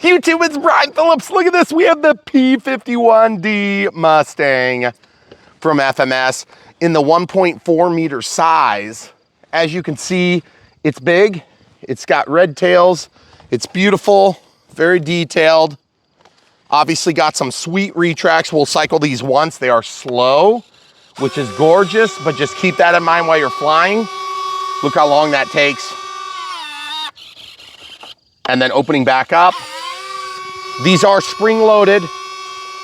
YouTube, it's Brian Phillips. Look at this. We have the P-51D Mustang from FMS in the 1.4 meter size. As you can see, it's big. It's got red tails. It's beautiful, very detailed. Obviously got some sweet retracts. We'll cycle these once. They are slow, which is gorgeous, but just keep that in mind while you're flying. Look how long that takes. And then opening back up. These are spring loaded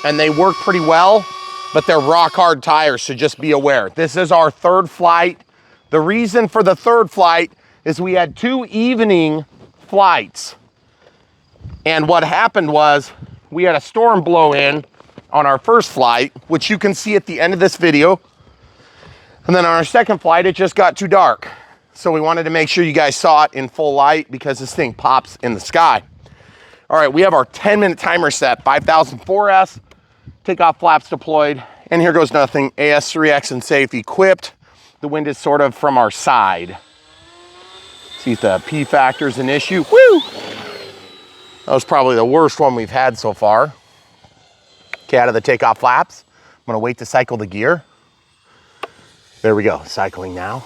and they work pretty well, but they're rock hard tires, so just be aware. This is our third flight. The reason for the third flight is we had 2 evening flights. And what happened was we had a storm blow in on our first flight, which you can see at the end of this video. And then on our second flight, it just got too dark. So we wanted to make sure you guys saw it in full light because this thing pops in the sky. All right, we have our 10-minute timer set, 5004S, takeoff flaps deployed, and here goes nothing. AS3X and safe equipped. The wind is sort of from our side. See if the P factor's an issue. Woo! That was probably the worst one we've had so far. Okay, out of the takeoff flaps. I'm gonna wait to cycle the gear. There we go, cycling now.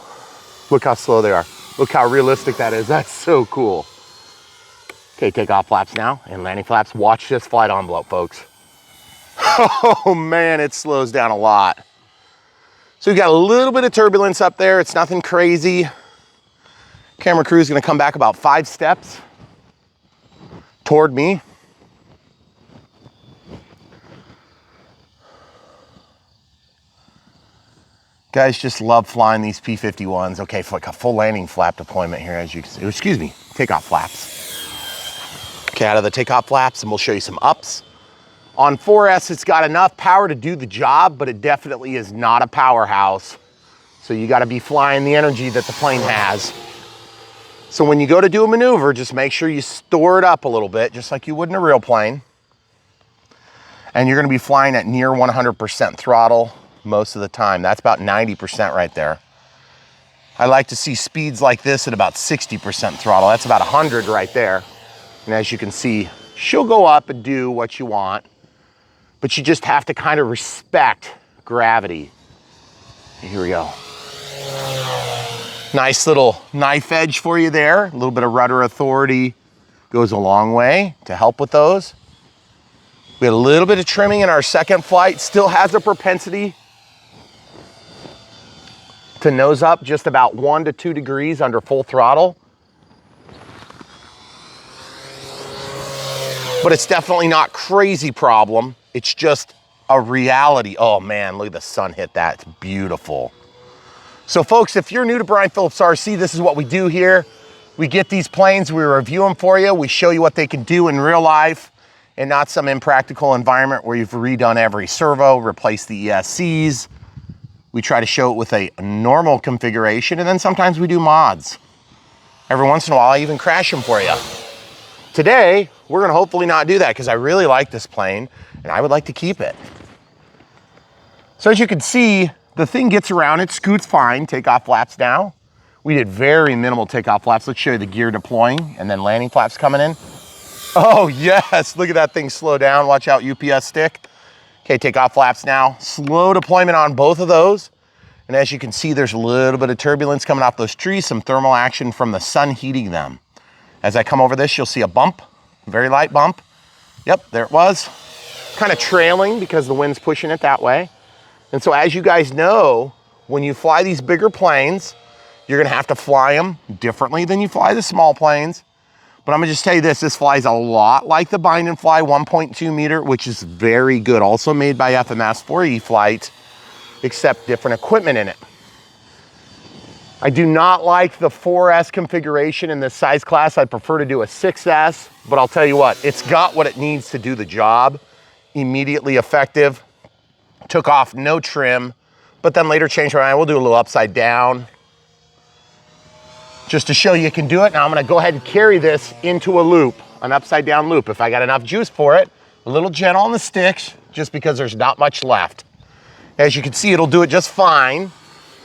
Look how slow they are. Look how realistic that is. That's so cool. Okay, takeoff flaps now and landing flaps. Watch this flight envelope, folks. Oh man, it slows down a lot. So we've got a little bit of turbulence up there. It's nothing crazy. Camera crew is gonna come back about 5 steps toward me. Guys just love flying these P-51s. Okay, for like a full landing flap deployment here, as you can see. Excuse me, takeoff flaps. Okay, out of the takeoff flaps, and we'll show you some ups. On 4S, it's got enough power to do the job, but it definitely is not a powerhouse. So you gotta be flying the energy that the plane has. So when you go to do a maneuver, just make sure you store it up a little bit, just like you would in a real plane. And you're gonna be flying at near 100% throttle most of the time. That's about 90% right there. I like to see speeds like this at about 60% throttle. That's about 100 right there. And as you can see, she'll go up and do what you want, but you just have to kind of respect gravity. Here we go. Nice little knife edge for you there. A little bit of rudder authority goes a long way to help with those. We had a little bit of trimming in our second flight. Still has a propensity to nose up just about 1 to 2 degrees under full throttle. But it's definitely not crazy problem. It's just a reality. Oh man, look at the sun hit that. It's beautiful. So folks, if you're new to Brian Phillips RC, this is what we do here. We get these planes, we review them for you. We show you what they can do in real life and not some impractical environment where you've redone every servo, replaced the ESCs. We try to show it with a normal configuration, and then sometimes we do mods. Every once in a while, I even crash them for you. Today, we're gonna hopefully not do that because I really like this plane and I would like to keep it. So as you can see, the thing gets around, it scoots fine. Takeoff flaps now. We did very minimal takeoff flaps. Let's show you the gear deploying and then landing flaps coming in. Oh yes, look at that thing slow down. Watch out, UPS stick. Okay, takeoff flaps now. Slow deployment on both of those. And as you can see, there's a little bit of turbulence coming off those trees, some thermal action from the sun heating them. As I come over this, you'll see a bump, very light bump. Yep, there it was. Kind of trailing because the wind's pushing it that way. And so as you guys know, when you fly these bigger planes, you're gonna have to fly them differently than you fly the small planes. But I'm gonna just tell you this flies a lot like the bind and fly 1.2 meter, which is very good. Also made by FMS for E-flite, except different equipment in it. I do not like the 4S configuration in this size class. I'd prefer to do a 6S, but I'll tell you what, it's got what it needs to do the job. Immediately effective. Took off no trim, but then later changed my mind. We'll do a little upside down just to show you can do it. Now I'm gonna go ahead and carry this into a loop, an upside down loop. If I got enough juice for it, a little gentle on the sticks, just because there's not much left. As you can see, it'll do it just fine.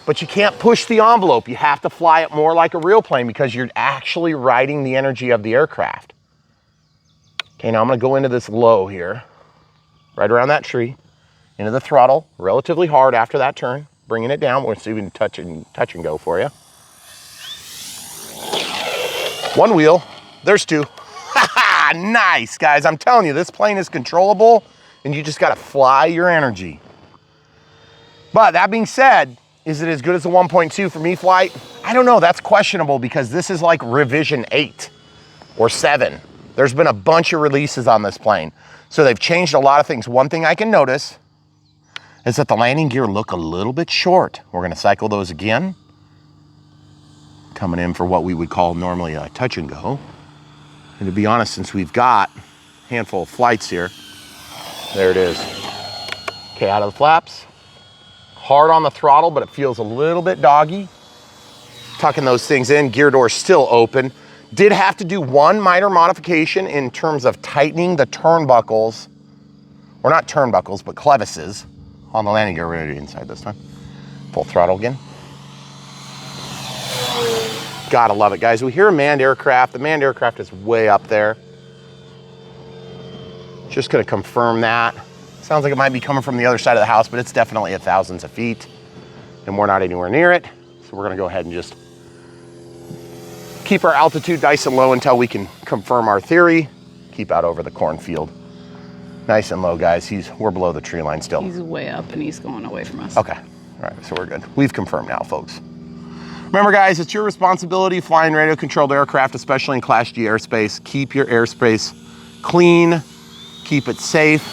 But you can't push the envelope. You have to fly it more like a real plane because you're actually riding the energy of the aircraft. Okay, now I'm gonna go into this low here, right around that tree, into the throttle, relatively hard after that turn, bringing it down. We're going to touch and go for you. One wheel, there's two. Nice, guys. I'm telling you, this plane is controllable and you just gotta fly your energy. But that being said, is it as good as the 1.2 for me flight? I don't know, that's questionable because this is like revision 8 or 7. There's been a bunch of releases on this plane. So they've changed a lot of things. One thing I can notice is that the landing gear look a little bit short. We're gonna cycle those again. Coming in for what we would call normally a touch and go. And to be honest, since we've got a handful of flights here, there it is. Okay, out of the flaps. Hard on the throttle, but it feels a little bit doggy. Tucking those things in, gear door's still open. Did have to do one minor modification in terms of tightening the turnbuckles, or not turnbuckles, but clevises on the landing gear. We're gonna do inside this time. Full throttle again. Gotta love it, guys. We hear a manned aircraft. The manned aircraft is way up there. Just gonna confirm that. Sounds like it might be coming from the other side of the house, but it's definitely at thousands of feet, and we're not anywhere near it. So we're gonna go ahead and just keep our altitude nice and low until we can confirm our theory. Keep out over the cornfield. Nice and low, guys. We're below the tree line still. He's way up and he's going away from us. Okay, all right, so we're good. We've confirmed now, folks. Remember, guys, it's your responsibility flying radio-controlled aircraft, especially in Class G airspace. Keep your airspace clean, keep it safe.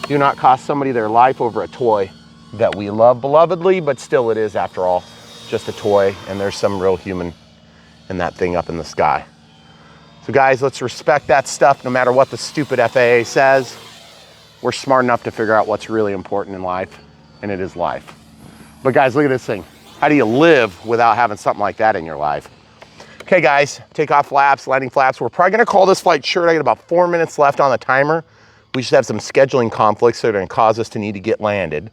Do not cost somebody their life over a toy that we love belovedly, but still it is, after all, just a toy, and there's some real human in that thing up in the sky. So guys, let's respect that stuff no matter what the stupid FAA says. We're smart enough to figure out what's really important in life, and it is life. But guys, look at this thing. How do you live without having something like that in your life? Okay guys, takeoff flaps, landing flaps. We're probably gonna call this flight short. I got about 4 minutes left on the timer. We just have some scheduling conflicts that are gonna cause us to need to get landed.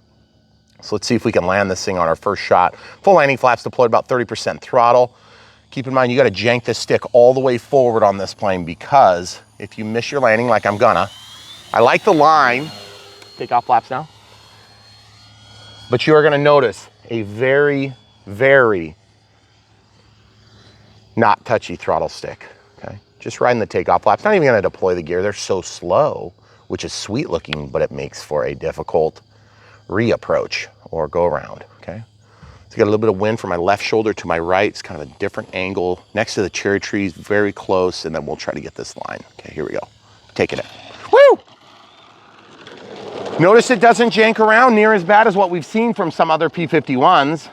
So let's see if we can land this thing on our first shot. Full landing flaps deployed, about 30% throttle. Keep in mind, you gotta jank this stick all the way forward on this plane, because if you miss your landing, like I'm gonna, I like the line. Takeoff flaps now. But you are gonna notice a very, very not touchy throttle stick, okay? Just riding the takeoff flaps. Not even gonna deploy the gear. They're so slow, which is sweet looking, but it makes for a difficult reapproach or go around, okay? So I got a little bit of wind from my left shoulder to my right. It's kind of a different angle next to the cherry trees, very close, and then we'll try to get this line. Okay, here we go. Taking it. Woo! Notice it doesn't jank around near as bad as what we've seen from some other P-51s,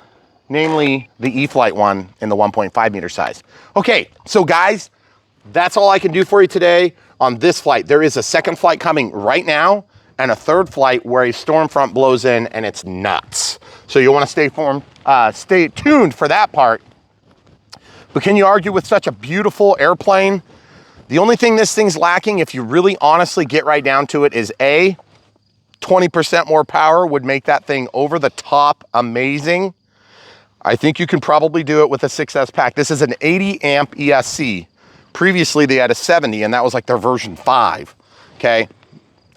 namely the E-Flight one in the 1.5 meter size. Okay, so guys, that's all I can do for you today on this flight. There is a second flight coming right now and a third flight where a storm front blows in and it's nuts. So you'll want to stay tuned for that part. But can you argue with such a beautiful airplane? The only thing this thing's lacking, if you really honestly get right down to it, is A, 20% more power would make that thing over the top amazing. I think you can probably do it with a 6S pack. This is an 80 amp ESC. Previously they had a 70 and that was like their version 5, okay?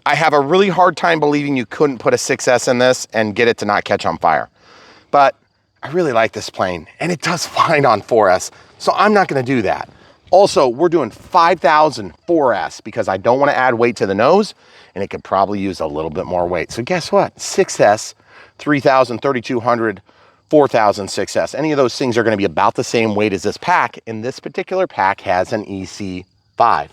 I have a really hard time believing you couldn't put a 6S in this and get it to not catch on fire. But I really like this plane and it does fine on 4S, so I'm not gonna do that. Also, we're doing 5,000 4S because I don't wanna add weight to the nose and it could probably use a little bit more weight. So guess what? 6S, 3,000, 3,200, 4,000 6S. Any of those things are gonna be about the same weight as this pack, and this particular pack has an IC5.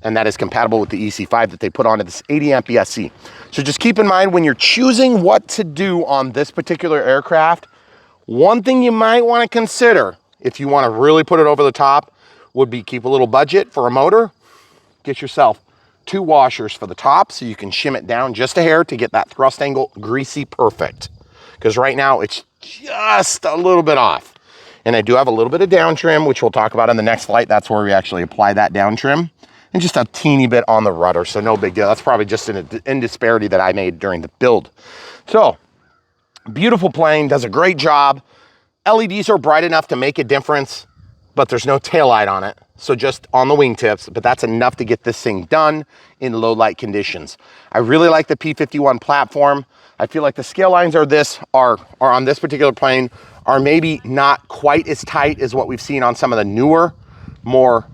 And that is compatible with the EC5 that they put onto this 80 amp ESC. So just keep in mind when you're choosing what to do on this particular aircraft, one thing you might wanna consider if you wanna really put it over the top would be keep a little budget for a motor. Get yourself 2 washers for the top so you can shim it down just a hair to get that thrust angle greasy perfect. Because right now it's just a little bit off. And I do have a little bit of down trim, which we'll talk about in the next flight. That's where we actually apply that down trim. And just a teeny bit on the rudder, so no big deal. That's probably just an disparity that I made during the build. So, beautiful plane, does a great job. LEDs are bright enough to make a difference, but there's no taillight on it. so just on the wingtips, but that's enough to get this thing done in low light conditions. I really like the P-51 platform. I feel like the scale lines are on this particular plane are maybe not quite as tight as what we've seen on some of the newer, more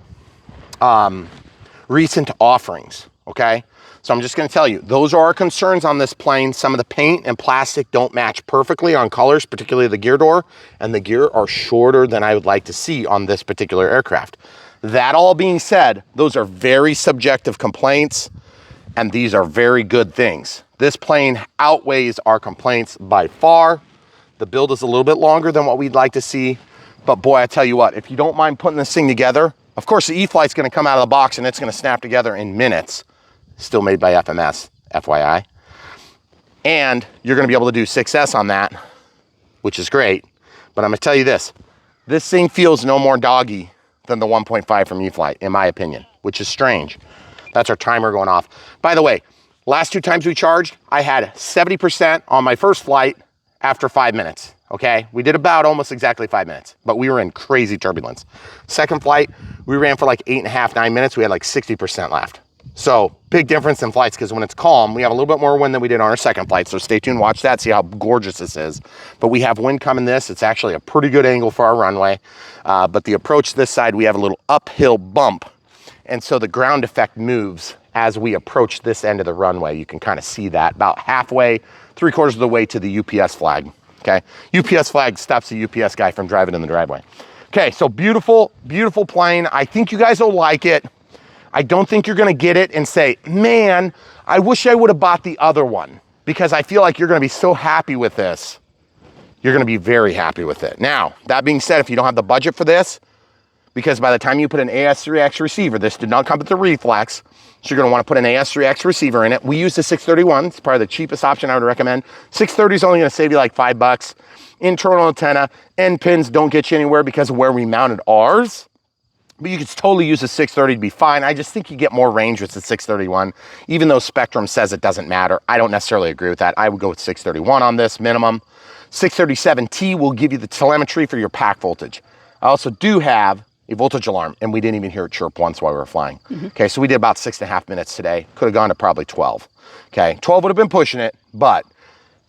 recent offerings, okay? So I'm just gonna tell you, those are our concerns on this plane. Some of the paint and plastic don't match perfectly on colors, particularly the gear door, and the gear are shorter than I would like to see on this particular aircraft. That all being said, those are very subjective complaints, and these are very good things. This plane outweighs our complaints by far. The build is a little bit longer than what we'd like to see, but boy, I tell you what, if you don't mind putting this thing together, of course the E-flite's gonna come out of the box and it's gonna snap together in minutes. Still made by FMS, FYI. And you're gonna be able to do 6S on that, which is great. But I'm gonna tell you this thing feels no more doggy than the 1.5 from E-flite, in my opinion, which is strange. That's our timer going off. By the way, last 2 times we charged, I had 70% on my first flight after 5 minutes, okay? We did about almost exactly 5 minutes, but we were in crazy turbulence. Second flight, we ran for like 8.5, 9 minutes. We had like 60% left. So big difference in flights, because when it's calm, we have a little bit more wind than we did on our second flight. So stay tuned, watch that, see how gorgeous this is. But we have wind coming this. It's actually a pretty good angle for our runway. But the approach this side, we have a little uphill bump. And so the ground effect moves as we approach this end of the runway. You can kind of see that about halfway, 3/4 of the way to the UPS flag, okay? UPS flag stops the UPS guy from driving in the driveway. Okay, so beautiful, beautiful plane. I think you guys will like it. I don't think you're gonna get it and say, man, I wish I would have bought the other one, because I feel like you're gonna be so happy with this. You're gonna be very happy with it. Now, that being said, if you don't have the budget for this, because by the time you put an AS3X receiver, this did not come with the reflex, so you're gonna wanna put an AS3X receiver in it. We use the 631, it's probably the cheapest option I would recommend. 630 is only gonna save you like $5. Internal antenna, end pins don't get you anywhere because of where we mounted ours. But you could totally use a 630 to be fine. I just think you get more range with the 631, even though Spectrum says it doesn't matter. I don't necessarily agree with that. I would go with 631 on this minimum. 637T will give you the telemetry for your pack voltage. I also do have a voltage alarm, and we didn't even hear it chirp once while we were flying. Okay, so we did about 6.5 minutes today. Could have gone to probably 12. Okay, 12 would have been pushing it, but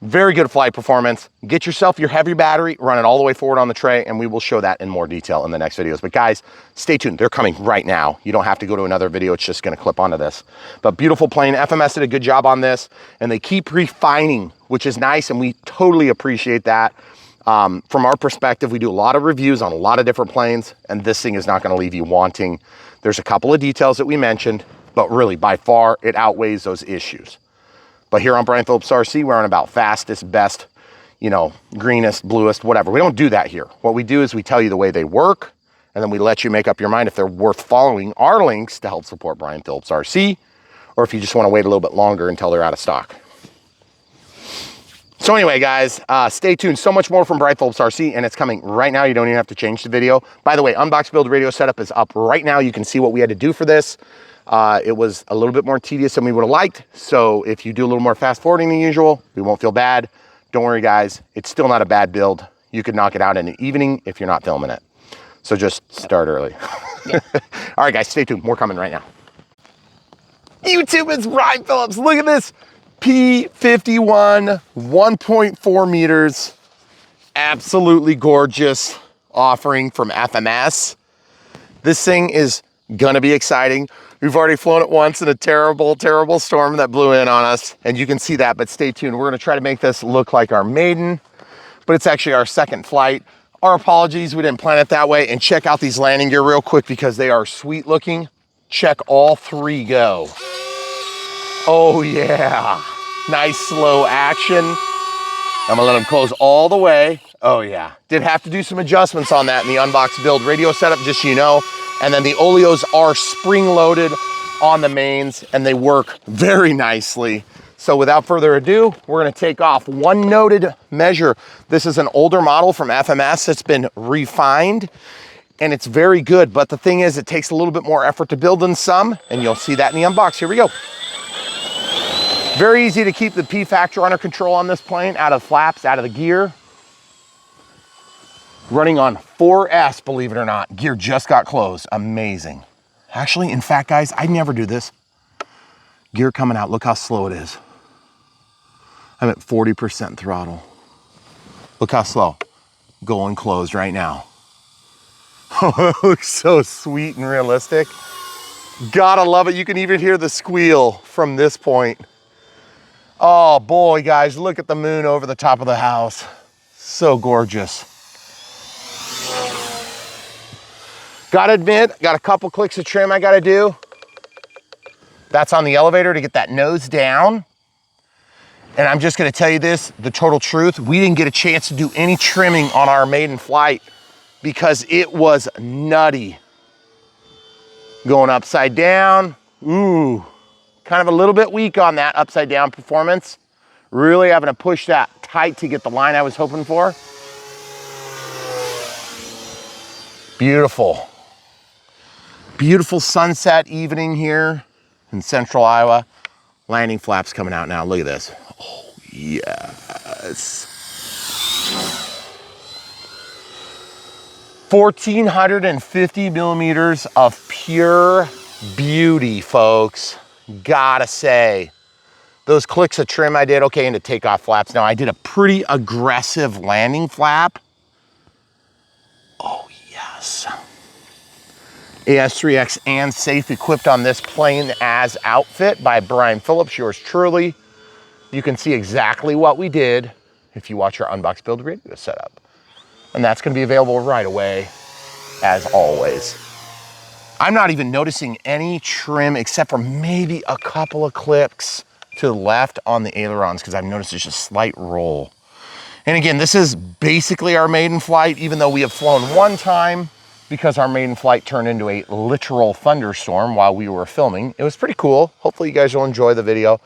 very good flight performance. Get yourself your heavy battery, run it all the way forward on the tray, and we will show that in more detail in the next videos. But guys, stay tuned. They're coming right now. You don't have to go to another video. It's just gonna clip onto this. But beautiful plane. FMS did a good job on this, and they keep refining, which is nice, and we totally appreciate that. From our perspective, we do a lot of reviews on a lot of different planes, and this thing is not gonna leave you wanting. There's a couple of details that we mentioned, but really, by far, it outweighs those issues. But here on Brian Phillips RC, we're on about fastest, best, you know, greenest, bluest, whatever. We don't do that here. What we do is we tell you the way they work, and then we let you make up your mind if they're worth following our links to help support Brian Phillips RC, or if you just want to wait a little bit longer until they're out of stock. So anyway, guys, stay tuned. So much more from Brian Phillips RC, and it's coming right now. You don't even have to change the video. By the way, Unbox Build Radio setup is up right now. You can see what we had to do for this. It was a little bit more tedious than we would have liked. So if you do a little more fast forwarding than usual, we won't feel bad. Don't worry, guys. It's still not a bad build. You could knock it out in an evening if you're not filming it. So just start early. Yeah. All right, guys, stay tuned. More coming right now. YouTube, it's Brian Phillips. Look at this P-51, 1.4 meters. Absolutely gorgeous offering from FMS. This thing is gonna be exciting. We've already flown it once in a terrible, terrible storm that blew in on us, and you can see that, but stay tuned. We're gonna try to make this look like our Maiden, but it's actually our second flight. Our apologies, we didn't plan it that way. And check out these landing gear real quick because they are sweet looking. Check all three go. Oh yeah, nice slow action. I'm gonna let them close all the way. Oh yeah, did have to do some adjustments on that in the Unbox Build Radio setup, just so you know. And then the oleos are spring loaded on the mains and they work very nicely. So without further ado, we're gonna take off. One noted measure. This is an older model from FMS that's been refined and it's very good. But the thing is, it takes a little bit more effort to build than some, and you'll see that in the unbox. Here we go. Very easy to keep the P factor under control on this plane, out of the flaps, out of the gear. Running on 4S, believe it or not. Gear just got closed. Amazing. Actually, in fact, guys, I never do this. Gear coming out, look how slow it is. I'm at 40% throttle. Look how slow. Going closed right now. Oh, it looks so sweet and realistic. Gotta love it. You can even hear the squeal from this point. Oh boy, guys, look at the moon over the top of the house. So gorgeous. Gotta admit, got a couple clicks of trim I gotta do. That's on the elevator to get that nose down. And I'm just gonna tell you this, the total truth, we didn't get a chance to do any trimming on our maiden flight because it was nutty. Going upside down, ooh, kind of a little bit weak on that upside down performance. Really having to push that tight to get the line I was hoping for. Beautiful. Beautiful sunset evening here in central Iowa. Landing flaps coming out now, look at this. Oh, yes. 1,450 millimeters of pure beauty, folks. Gotta say. Those clicks of trim I did, okay, into takeoff flaps. Now, I did a pretty aggressive landing flap. Oh, yes. AS3X and safe equipped on this plane as outfit by Brian Phillips, yours truly. You can see exactly what we did if you watch our Unbox Build radio setup. And that's gonna be available right away, as always. I'm not even noticing any trim except for maybe a couple of clicks to the left on the ailerons because I've noticed there's a slight roll. And again, this is basically our maiden flight, even though we have flown one time because our maiden flight turned into a literal thunderstorm while we were filming. It was pretty cool. Hopefully you guys will enjoy the video,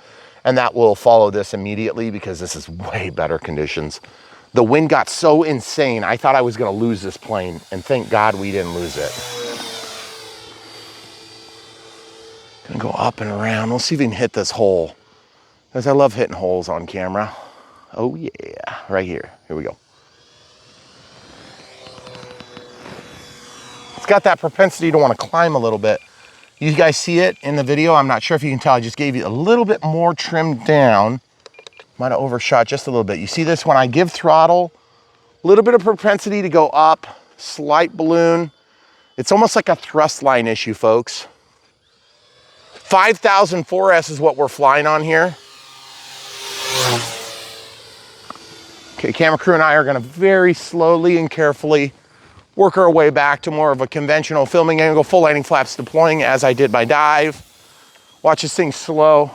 and that will follow this immediately because this is way better conditions. The wind got so insane, I thought I was gonna lose this plane, and thank God we didn't lose it. Gonna go up and around. We'll see if we can hit this hole, because I love hitting holes on camera. Oh yeah, right here. Here we go. It's got that propensity to want to climb a little bit. You guys see it in the video. I'm not sure if you can tell. I just gave you a little bit more trimmed down. Might have overshot just a little bit. You see this when I give throttle, a little bit of propensity to go up, slight balloon. It's almost like a thrust line issue, folks. 5004S is what we're flying on here. Okay, camera crew and I are gonna very slowly and carefully work our way back to more of a conventional filming angle, full landing flaps deploying as I did my dive. Watch this thing slow.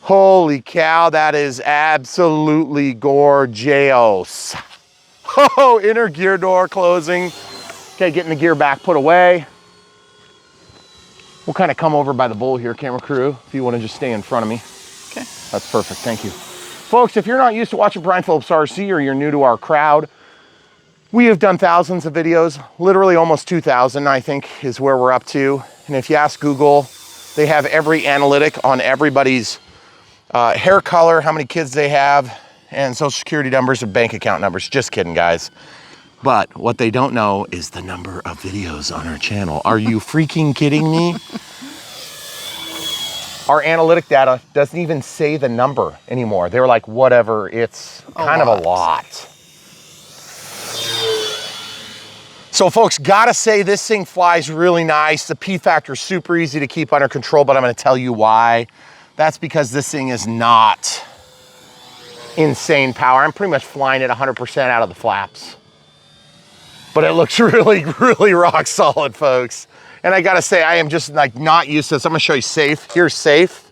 Holy cow, that is absolutely gorgeous. Oh, inner gear door closing. Okay, getting the gear back put away. We'll kind of come over by the bowl here, camera crew, if you want to just stay in front of me. Okay. That's perfect, thank you. Folks, if you're not used to watching Brian Phillips RC or you're new to our crowd, we have done thousands of videos, literally almost 2,000, I think, is where we're up to. And if you ask Google, they have every analytic on everybody's hair color, how many kids they have, and social security numbers and bank account numbers. Just kidding, guys. But what they don't know is the number of videos on our channel. Are you freaking kidding me? Our analytic data doesn't even say the number anymore. They were like, whatever, it's kind of a lot. So folks, gotta say this thing flies really nice. The P factor is super easy to keep under control, but I'm gonna tell you why. That's because this thing is not insane power. I'm pretty much flying it 100% out of the flaps. But it looks really, really rock solid, folks. And I gotta say, I am just like not used to this. I'm gonna show you safe. Here's safe,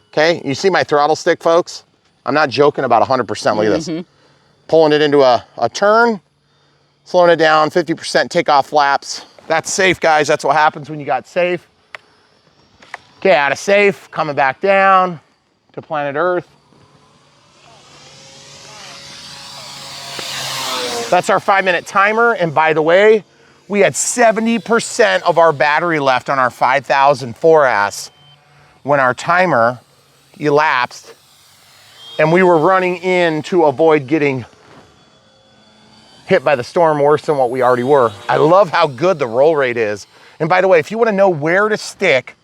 okay? You see my throttle stick, folks? I'm not joking about 100%, look at this. Pulling it into a turn, slowing it down, 50% takeoff flaps. That's safe, guys. That's what happens when you got safe. Okay, out of safe, coming back down to planet Earth. That's our 5-minute timer. And by the way, we had 70% of our battery left on our 5004S when our timer elapsed, and we were running in to avoid getting hit by the storm worse than what we already were. I love how good the roll rate is. And by the way, if you want to know where to stick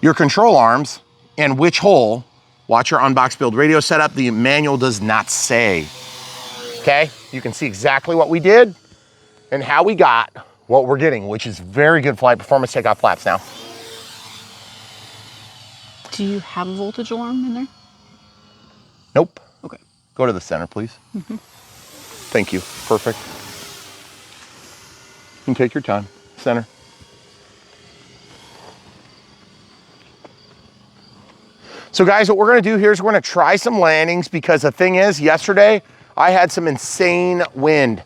your control arms and which hole, watch your Unbox Build radio setup. The manual does not say. Okay, you can see exactly what we did and how we got what we're getting, which is very good flight performance. Take off flaps now. Do you have a voltage alarm in there? Nope. Okay. Go to the center, please. Thank you. Perfect. You can take your time. Center. So guys, what we're gonna do here is we're gonna try some landings, because the thing is, yesterday, I had some insane wind.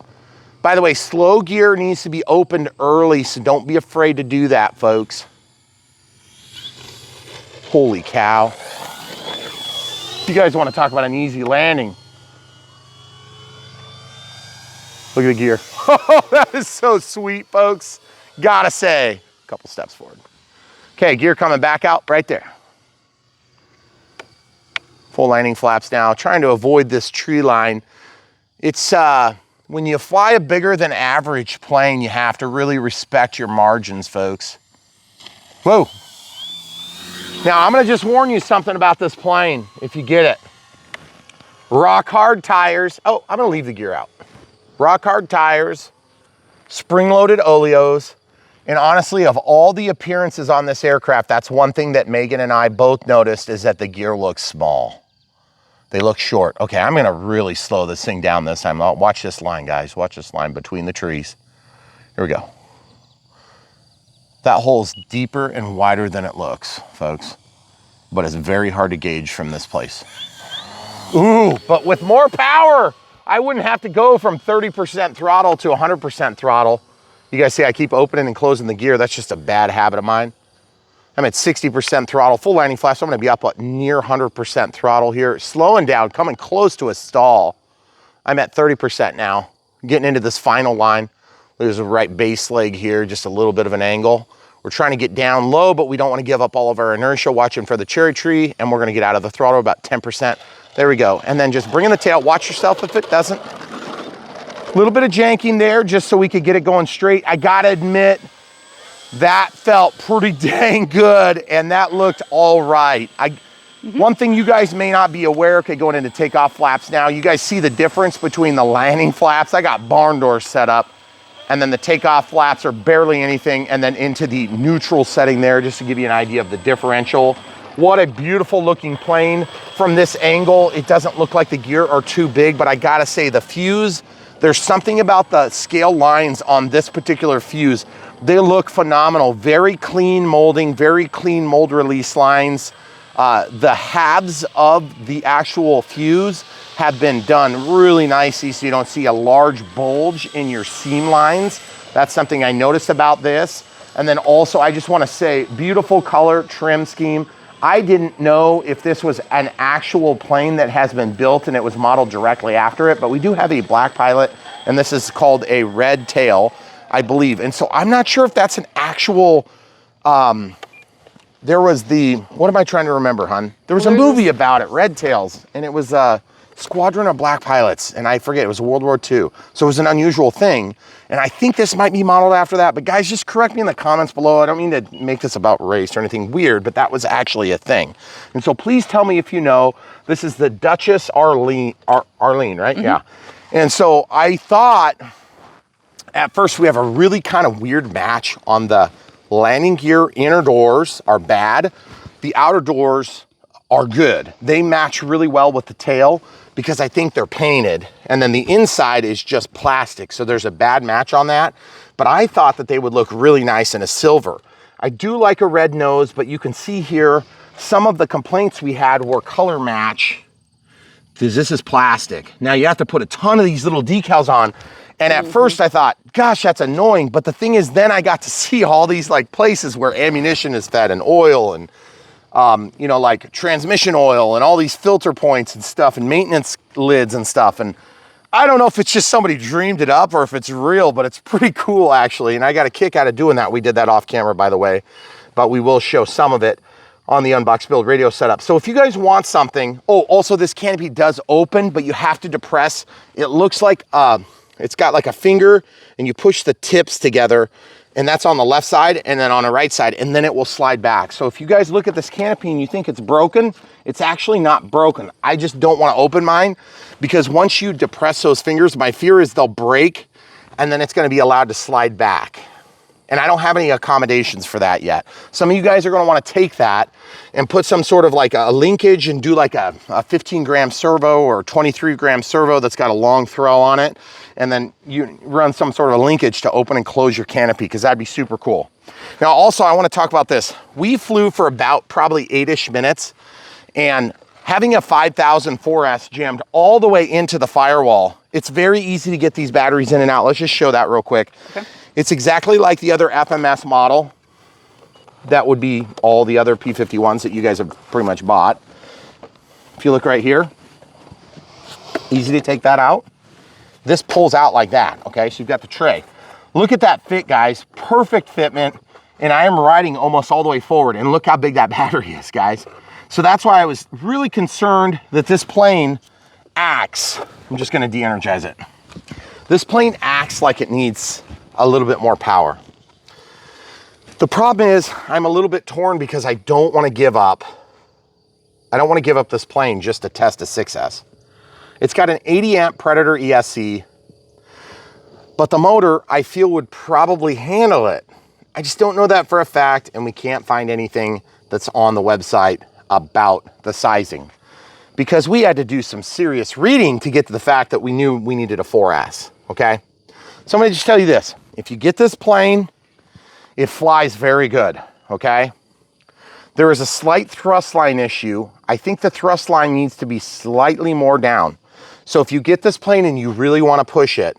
By the way, slow gear needs to be opened early, so don't be afraid to do that, folks. Holy cow. If you guys want to talk about an easy landing, look at the gear. Oh, that is so sweet, folks. Gotta say, a couple steps forward. Okay, gear coming back out right there. Full landing flaps now, trying to avoid this tree line. It's, when you fly a bigger than average plane, you have to really respect your margins, folks. Whoa. Now, I'm gonna just warn you something about this plane, if you get it. Rock hard tires. Oh, I'm gonna leave the gear out. Rock hard tires, spring-loaded oleos, and honestly, of all the appearances on this aircraft, that's one thing that Megan and I both noticed, is that the gear looks small. They look short. Okay, I'm gonna really slow this thing down this time. Watch this line, guys. Watch this line between the trees. Here we go. That hole's deeper and wider than it looks, folks, but it's very hard to gauge from this place. Ooh, but with more power, I wouldn't have to go from 30% throttle to 100% throttle. You guys see I keep opening and closing the gear. That's just a bad habit of mine. I'm at 60% throttle, full landing flaps. So I'm gonna be up at near 100% throttle here. Slowing down, coming close to a stall. I'm at 30% now, getting into this final line. There's a right base leg here, just a little bit of an angle. We're trying to get down low, but we don't want to give up all of our inertia, watching for the cherry tree, and we're going to get out of the throttle about 10%. There we go. And then just bring in the tail. Watch yourself if it doesn't. A little bit of janking there just so we could get it going straight. I got to admit, that felt pretty dang good, and that looked all right. One thing you guys may not be aware, okay, going into takeoff flaps now, you guys see the difference between the landing flaps. I got barn doors set up, and then the takeoff flaps are barely anything, and then into the neutral setting there, just to give you an idea of the differential. What a beautiful looking plane. From this angle, it doesn't look like the gear are too big, but I gotta say the fuse, there's something about the scale lines on this particular fuse. They look phenomenal. Very clean molding, very clean mold release lines. The halves of the actual fuse have been done really nicely, so you don't see a large bulge in your seam lines. That's something I noticed about this. And then also, I just want to say, beautiful color trim scheme. I didn't know if this was an actual plane that has been built and it was modeled directly after it, but we do have a black pilot, and this is called a red tail, I believe. And so I'm not sure if that's an actual, there was the, what am I trying to remember, hon? There was a movie about it, Red Tails, and it was Squadron of Black Pilots, and I forget, it was World War II. So it was an unusual thing, and I think this might be modeled after that, but guys, just correct me in the comments below. I don't mean to make this about race or anything weird, but that was actually a thing. And so please tell me if you know. This is the Duchess Arlene, right? Yeah. And so I thought, at first we have a really kind of weird match on the landing gear. Inner doors are bad. The outer doors are good. They match really well with the tail because I think they're painted, and then the inside is just plastic, so there's a bad match on that. But I thought that they would look really nice in a silver. I do like a red nose, but you can see here some of the complaints we had were color match, because this is plastic. Now you have to put a ton of these little decals on, and at first I thought, gosh, that's annoying. But the thing is, then I got to see all these like places where ammunition is fed and oil and you know, like transmission oil and all these filter points and stuff and maintenance lids and stuff. And I don't know if it's just somebody dreamed it up or if it's real, but it's pretty cool actually. And I got a kick out of doing that. We did that off camera, by the way, but we will show some of it. on the Unbox Build radio setup. So if you guys want something, oh, also this canopy does open, but you have to depress. It looks like it's got like a finger and you push the tips together, and that's on the left side and then on the right side, and then it will slide back. So if you guys look at this canopy and you think it's broken, it's actually not broken. I just don't want to open mine because once you depress those fingers, my fear is they'll break and then it's going to be allowed to slide back. And I don't have any accommodations for that yet. Some of you guys are going to want to take that and put some sort of like a linkage and do like a 15-gram servo or 23-gram servo that's got a long throw on it. And then you run some sort of a linkage to open and close your canopy, because that'd be super cool. Now, also, I want to talk about this. We flew for about probably 8-ish minutes, and having a 5000 4S jammed all the way into the firewall, it's very easy to get these batteries in and out. Let's just show that real quick. Okay. It's exactly like the other FMS model. That would be all the other P-51s that you guys have pretty much bought. If you look right here, easy to take that out. This pulls out like that, okay? So you've got the tray. Look at that fit, guys. Perfect fitment. And I am riding almost all the way forward. And look how big that battery is, guys. So that's why I was really concerned that this plane acts. I'm just gonna de-energize it. This plane acts like it needs a little bit more power. The problem is I'm a little bit torn because I don't want to give up. I don't want to give up this plane just to test a 6S. It's got an 80 amp Predator ESC, but the motor I feel would probably handle it. I just don't know that for a fact, and we can't find anything that's on the website about the sizing, because we had to do some serious reading to get to the fact that we knew we needed a 4S, okay? So I'm gonna just tell you this. If you get this plane, it flies very good, okay? There is a slight thrust line issue. I think the thrust line needs to be slightly more down. So if you get this plane and you really wanna push it,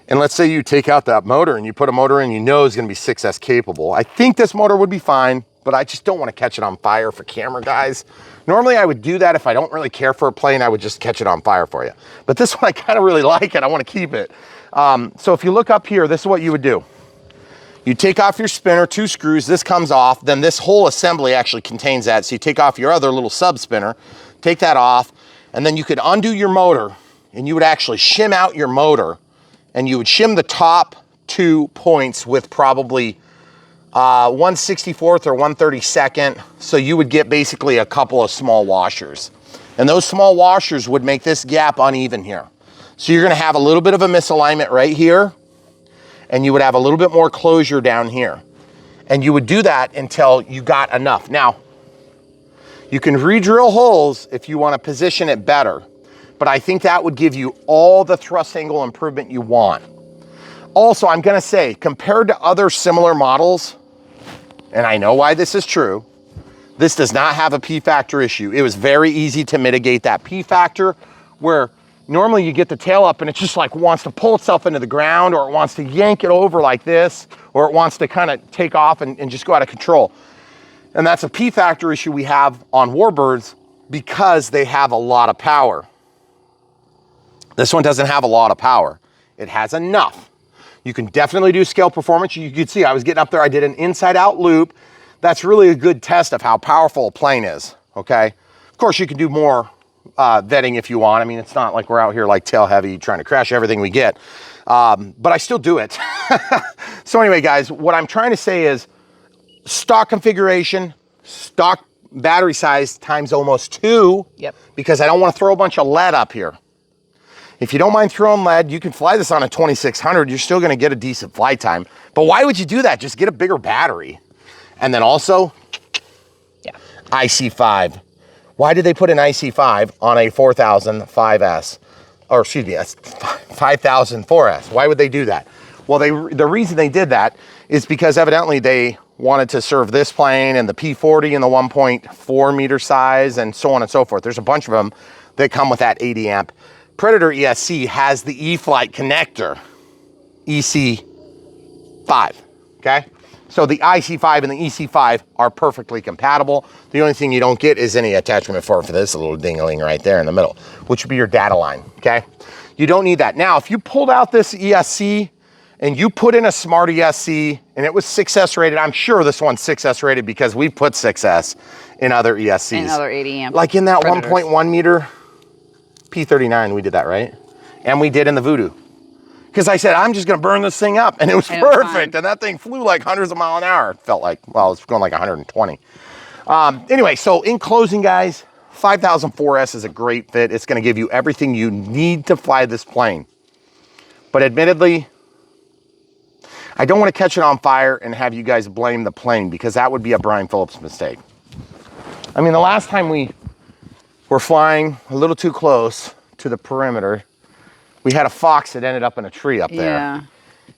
and let's say you take out that motor and you put a motor in you know is gonna be 6S capable, I think this motor would be fine, but I just don't wanna catch it on fire for camera, guys. Normally I would do that if I don't really care for a plane, I would just catch it on fire for you. But this one I kinda really like it, I wanna keep it. So if you look up here, this is what you would do. You take off your spinner, 2 screws, this comes off, then this whole assembly actually contains that. So you take off your other little sub spinner, take that off, and then you could undo your motor and you would actually shim out your motor, and you would shim the top 2 points with probably 1/64 or 1/32. So you would get basically a couple of small washers. And those small washers would make this gap uneven here. So you're gonna have a little bit of a misalignment right here, and you would have a little bit more closure down here. And you would do that until you got enough. Now, you can re-drill holes if you wanna position it better, but I think that would give you all the thrust angle improvement you want. Also, I'm gonna say, compared to other similar models, and I know why this is true, this does not have a P-factor issue. It was very easy to mitigate that P-factor, where normally you get the tail up and it just like wants to pull itself into the ground, or it wants to yank it over like this, or it wants to kind of take off and just go out of control. And that's a P-factor issue we have on Warbirds because they have a lot of power. This one doesn't have a lot of power. It has enough. You can definitely do scale performance. You could see I was getting up there, I did an inside out loop. That's really a good test of how powerful a plane is, okay? Of course, you can do more vetting if you want. I mean, it's not like we're out here like tail heavy trying to crash everything we get, but I still do it. So anyway, guys, what I'm trying to say is stock configuration, stock battery size times almost 2, Yep. because I don't want to throw a bunch of lead up here. If you don't mind throwing lead, you can fly this on a 2600. You're still going to get a decent flight time. But why would you do that? Just get a bigger battery. And then also, IC5. Why did they put an IC5 on a 4000 5S? Or excuse me, that's 5000 4S. Why would they do that? Well, the reason they did that is because evidently they wanted to serve this plane and the P40 in the 1.4 meter size and so on and so forth. There's a bunch of them that come with that 80 amp. Predator ESC has the E-Flight connector, EC5, okay? So the IC5 and the EC5 are perfectly compatible. The only thing you don't get is any attachment for this little ding-a-ling right there in the middle, which would be your data line, okay? You don't need that. Now, if you pulled out this ESC and you put in a Smart ESC and it was 6S rated, I'm sure this one's 6S rated because we've put 6S in other ESCs. And other 80 amp. Like in that Predators. 1.1 meter P-39, we did that, right? And we did in the Voodoo. Because I said, I'm just gonna burn this thing up. And it was perfect. And that thing flew like hundreds of miles an hour. It felt like, well, it's going like 120. Anyway, so in closing, guys, 5004S is a great fit. It's gonna give you everything you need to fly this plane. But admittedly, I don't want to catch it on fire and have you guys blame the plane, because that would be a Brian Phillips mistake. I mean, the last time we were flying a little too close to the perimeter, we had a fox that ended up in a tree up there. Yeah.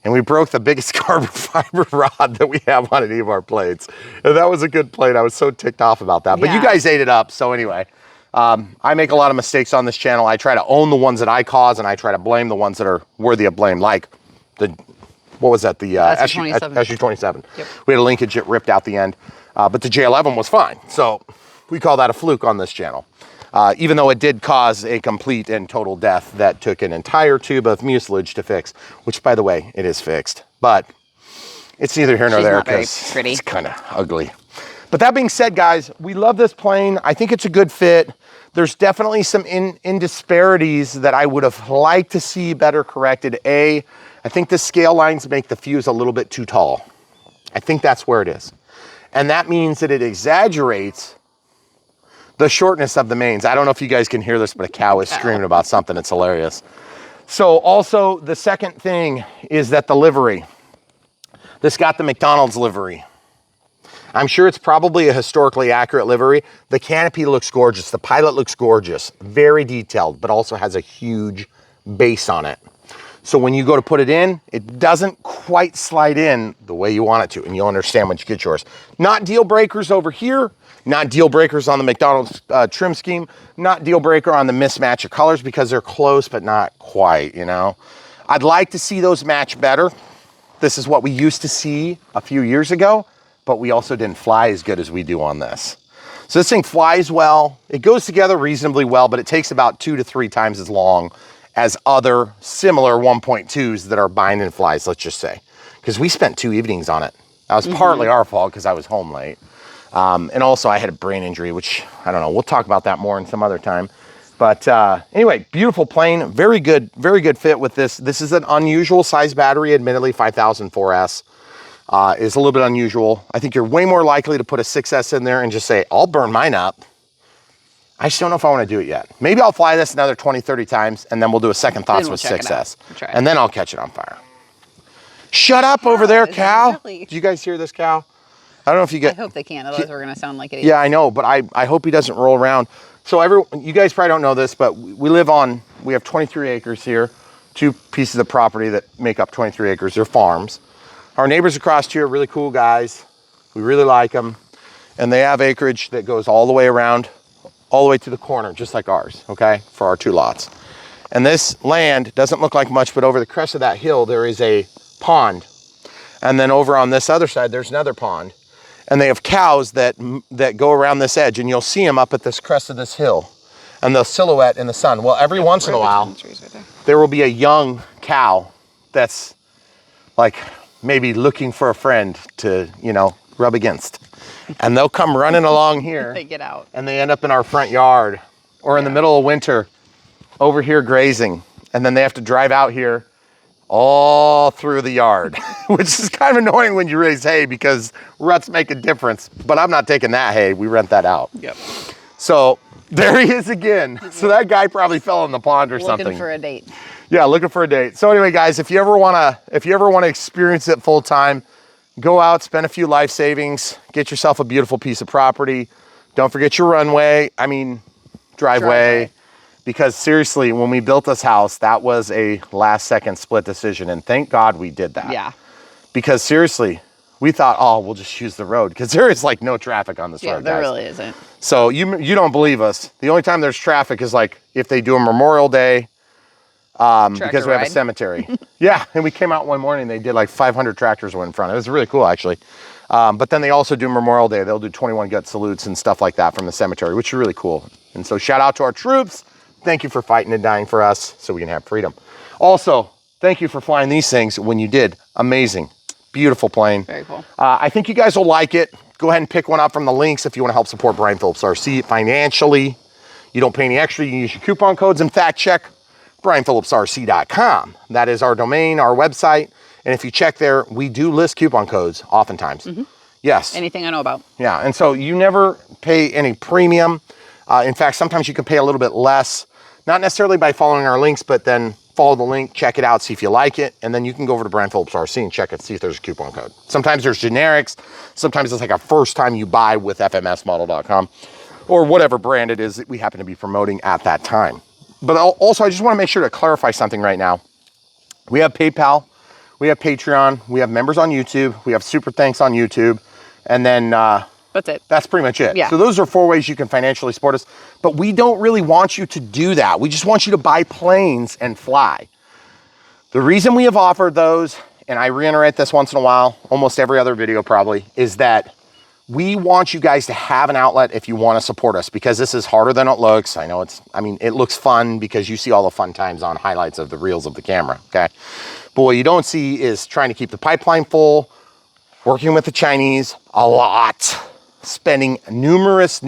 And we broke the biggest carbon fiber rod that we have on any of our planes. And that was a good plane. I was so ticked off about that. But you guys ate it up. So anyway, I make a lot of mistakes on this channel. I try to own the ones that I cause, and I try to blame the ones that are worthy of blame, like the, what was that? The SU-27. Yep. We had a linkage that ripped out the end, but the J11 was fine. So we call that a fluke on this channel. Even though it did cause a complete and total death that took an entire tube of mucilage to fix, which, by the way, it is fixed. But it's neither here nor there because it's kind of ugly. But that being said, guys, we love this plane. I think it's a good fit. There's definitely some indisparities that I would have liked to see better corrected. I think the scale lines make the fuse a little bit too tall. I think that's where it is. And that means that it exaggerates the shortness of the mains. I don't know if you guys can hear this, but a cow is screaming about something. It's hilarious. So also the second thing is that the livery. This got the McDonald's livery. I'm sure it's probably a historically accurate livery. The canopy looks gorgeous. The pilot looks gorgeous. Very detailed, but also has a huge base on it. So when you go to put it in, it doesn't quite slide in the way you want it to, and you'll understand when you get yours. Not deal breakers over here. Not deal breakers on the McDonald's trim scheme. Not deal breaker on the mismatch of colors, because they're close, but not quite, you know. I'd like to see those match better. This is what we used to see a few years ago, but we also didn't fly as good as we do on this. So this thing flies well. It goes together reasonably well, but it takes about 2 to 3 times as long as other similar 1.2s that are bind and flies, let's just say. Because we spent 2 evenings on it. That was partly our fault because I was home late. And also I had a brain injury, which I don't know, we'll talk about that more in some other time. But anyway, beautiful plane, very good fit with this. This is an unusual size battery, admittedly. 5004S is a little bit unusual. I think you're way more likely to put a 6S in there and just say, I'll burn mine up. I just don't know if I want to do it yet. Maybe I'll fly this another 20, 30 times, and then we'll do a second thoughts with 6S. And then I'll catch it on fire. Shut up over there, cow. Did you guys hear this cow? I don't know if you get... I hope they can, otherwise we're going to sound like idiots. Yeah, I know, but I hope he doesn't roll around. So you guys probably don't know this, but we have 23 acres here, 2 pieces of property that make up 23 acres. They're farms. Our neighbors across here are really cool guys. We really like them. And they have acreage that goes all the way around, all the way to the corner, just like ours, okay, for our 2 lots. And this land doesn't look like much, but over the crest of that hill, there is a pond. And then over on this other side, there's another pond. And they have cows that go around this edge, and you'll see them up at this crest of this hill, and they'll silhouette in the sun. Well, every once in a while, there will be a young cow that's like maybe looking for a friend to, you know, rub against. And they'll come running along here. They get out. And they end up in our front yard, or in the middle of winter over here grazing. And then they have to drive out here all through the yard, which is kind of annoying when you raise hay because ruts make a difference, but I'm not taking that hay. We rent that out. Yep. So there he is again. So that guy probably fell in the pond or something. Looking for a date. Yeah, looking for a date. So anyway, guys, if you ever want to experience it full time, go out, spend a few life savings, get yourself a beautiful piece of property. Don't forget your driveway. Because seriously, when we built this house, that was a last second split decision. And thank God we did that. Yeah. Because seriously, we thought, oh, we'll just use the road. Because there is like no traffic on this road, guys. Yeah, there really isn't. So you don't believe us. The only time there's traffic is like if they do a Memorial Day, because we have a cemetery. Yeah, and we came out one morning, they did like 500 tractors went in front. It was really cool, actually. But then they also do Memorial Day. They'll do 21 gut salutes and stuff like that from the cemetery, which is really cool. And so shout out to our troops. Thank you for fighting and dying for us so we can have freedom. Also, thank you for flying these things when you did. Amazing. Beautiful plane. Very cool. I think you guys will like it. Go ahead and pick one up from the links if you want to help support Brian Phillips RC financially. You don't pay any extra. You can use your coupon codes. In fact, check brianphillipsrc.com. That is our domain, our website. And if you check there, we do list coupon codes oftentimes. Yes. Anything I know about. Yeah, and so you never pay any premium. In fact, sometimes you can pay a little bit less, not necessarily by following our links, but then follow the link, check it out, see if you like it, and then you can go over to Brian Phillips RC and check it, see if there's a coupon code. Sometimes there's generics. Sometimes it's like a first time you buy with FMSmodel.com or whatever brand it is that we happen to be promoting at that time. But also, I just want to make sure to clarify something right now. We have PayPal, we have Patreon, we have members on YouTube, we have Super Thanks on YouTube, and then that's it. That's pretty much it. Yeah. So those are 4 ways you can financially support us, but we don't really want you to do that. We just want you to buy planes and fly. The reason we have offered those, and I reiterate this once in a while, almost every other video probably, is that we want you guys to have an outlet if you want to support us, because this is harder than it looks. I know it looks fun because you see all the fun times on highlights of the reels of the camera, okay? But what you don't see is trying to keep the pipeline full, working with the Chinese a lot, spending numerous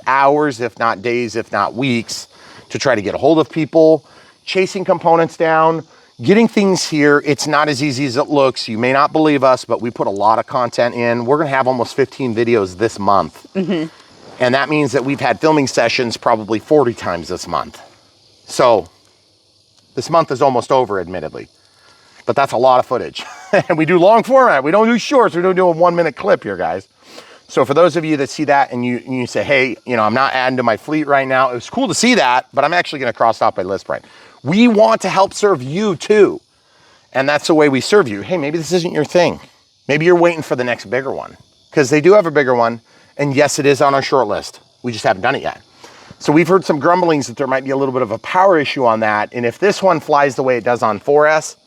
hours, if not days, if not weeks, to try to get a hold of people, chasing components down, getting things here. It's not as easy as it looks. You may not believe us, but we put a lot of content in. We're gonna have almost 15 videos this month. And that means that we've had filming sessions probably 40 times this month. So this month is almost over, admittedly, but that's a lot of footage. And we do long format. We don't do shorts. We don't do a 1 minute clip here, guys. So for those of you that see that and you say, hey, I'm not adding to my fleet right now. It was cool to see that, but I'm actually gonna cross off my list, Brian. We want to help serve you too. And that's the way we serve you. Hey, maybe this isn't your thing. Maybe you're waiting for the next bigger one, because they do have a bigger one. And yes, it is on our short list. We just haven't done it yet. So we've heard some grumblings that there might be a little bit of a power issue on that. And if this one flies the way it does on 4S,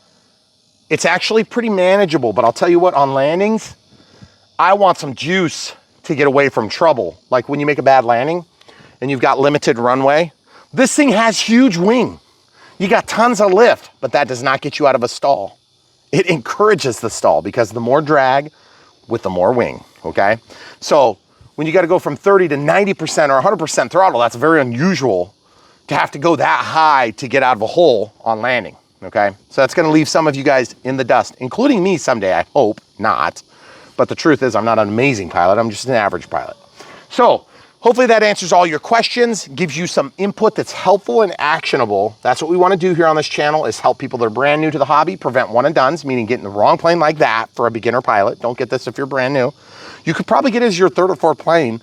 it's actually pretty manageable. But I'll tell you what, on landings, I want some juice to get away from trouble. Like when you make a bad landing and you've got limited runway, this thing has huge wing. You got tons of lift, but that does not get you out of a stall. It encourages the stall because the more drag with the more wing, okay? So when you gotta go from 30 to 90% or 100% throttle, that's very unusual to have to go that high to get out of a hole on landing, okay? So that's gonna leave some of you guys in the dust, including me someday, I hope not. But the truth is I'm not an amazing pilot, I'm just an average pilot. So hopefully that answers all your questions, gives you some input that's helpful and actionable. That's what we want to do here on this channel, is help people that are brand new to the hobby prevent one and dones, meaning getting the wrong plane like that for a beginner pilot. Don't get this if you're brand new. You could probably get it as your third or fourth plane,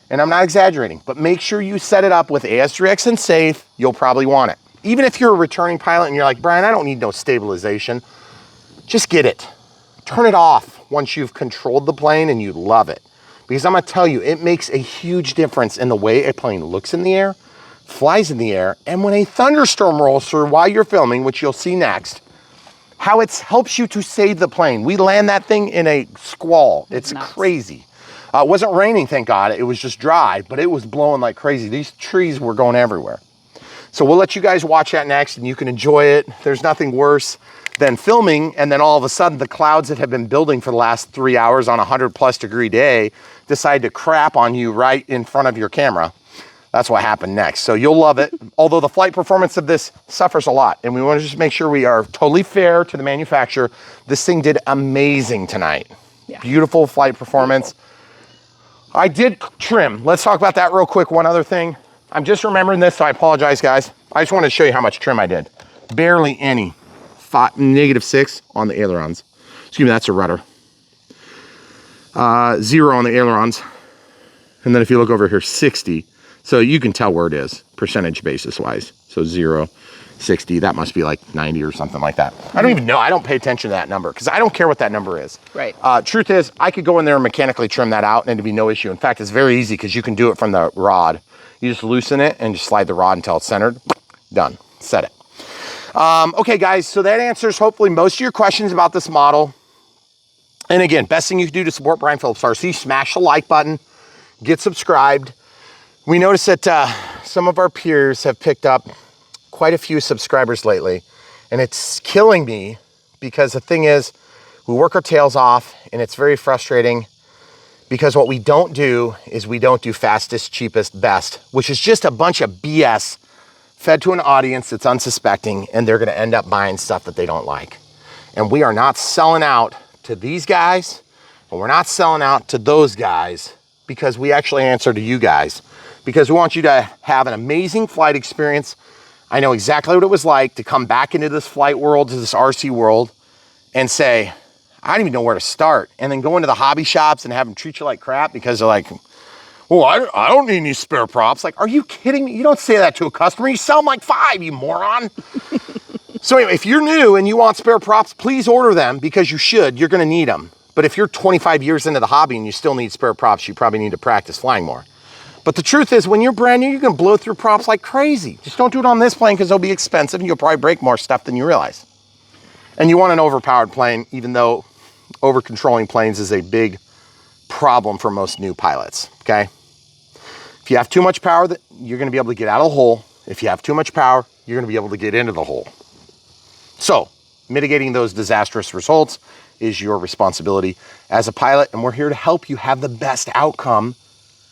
and I'm not exaggerating, but make sure you set it up with AS3X and safe. You'll probably want it. Even if you're a returning pilot and you're like, Brian, I don't need no stabilization, just get it. Turn it off once you've controlled the plane and you love it. Because I'm gonna tell you, it makes a huge difference in the way a plane looks in the air, flies in the air, and when a thunderstorm rolls through while you're filming, which you'll see next, how it helps you to save the plane. We land that thing in a squall. It's crazy. It wasn't raining, thank God. It was just dry, but it was blowing like crazy. These trees were going everywhere. So we'll let you guys watch that next and you can enjoy it. There's nothing worse than filming and then all of a sudden the clouds that have been building for the last 3 hours on a 100+ degree day decide to crap on you right in front of your camera. That's what happened next. So you'll love it. Although the flight performance of this suffers a lot, and we want to just make sure we are totally fair to the manufacturer. This thing did amazing tonight. Yeah. Beautiful flight performance. I did trim. Let's talk about that real quick. One other thing. I'm just remembering this, so I apologize, guys. I just wanted to show you how much trim I did. Barely any. -6 on the ailerons. Excuse me, that's a rudder. 0 on the ailerons. And then if you look over here, 60. So you can tell where it is, percentage basis wise. So 0, 60, that must be like 90 or something like that. I don't even know, I don't pay attention to that number because I don't care what that number is. Right. Truth is, I could go in there and mechanically trim that out and it'd be no issue. In fact, it's very easy because you can do it from the rod. You just loosen it and just slide the rod until it's centered. Done, set it. Okay guys, so that answers hopefully most of your questions about this model. And again, best thing you can do to support Brian Phillips RC, smash the like button, get subscribed. We noticed that some of our peers have picked up quite a few subscribers lately. And it's killing me because the thing is, we work our tails off and it's very frustrating because what we don't do is we don't do fastest, cheapest, best, which is just a bunch of BS fed to an audience that's unsuspecting, and they're gonna end up buying stuff that they don't like. And we are not selling out to these guys, and we're not selling out to those guys because we actually answer to you guys, because we want you to have an amazing flight experience. I know exactly what it was like to come back into this flight world, to this RC world, and say, I don't even know where to start. And then go into the hobby shops and have them treat you like crap because they're like, well, I don't need any spare props. Like, are you kidding me? You don't say that to a customer. You sell them like 5, you moron. So anyway, if you're new and you want spare props, please order them because you should. You're gonna need them. But if you're 25 years into the hobby and you still need spare props, you probably need to practice flying more. But the truth is, when you're brand new, you're gonna blow through props like crazy. Just don't do it on this plane because they'll be expensive and you'll probably break more stuff than you realize. And you want an overpowered plane, even though over-controlling planes is a big problem for most new pilots, okay? If you have too much power, you're gonna be able to get out of the hole. If you have too much power, you're gonna be able to get into the hole. So, mitigating those disastrous results is your responsibility as a pilot, and we're here to help you have the best outcome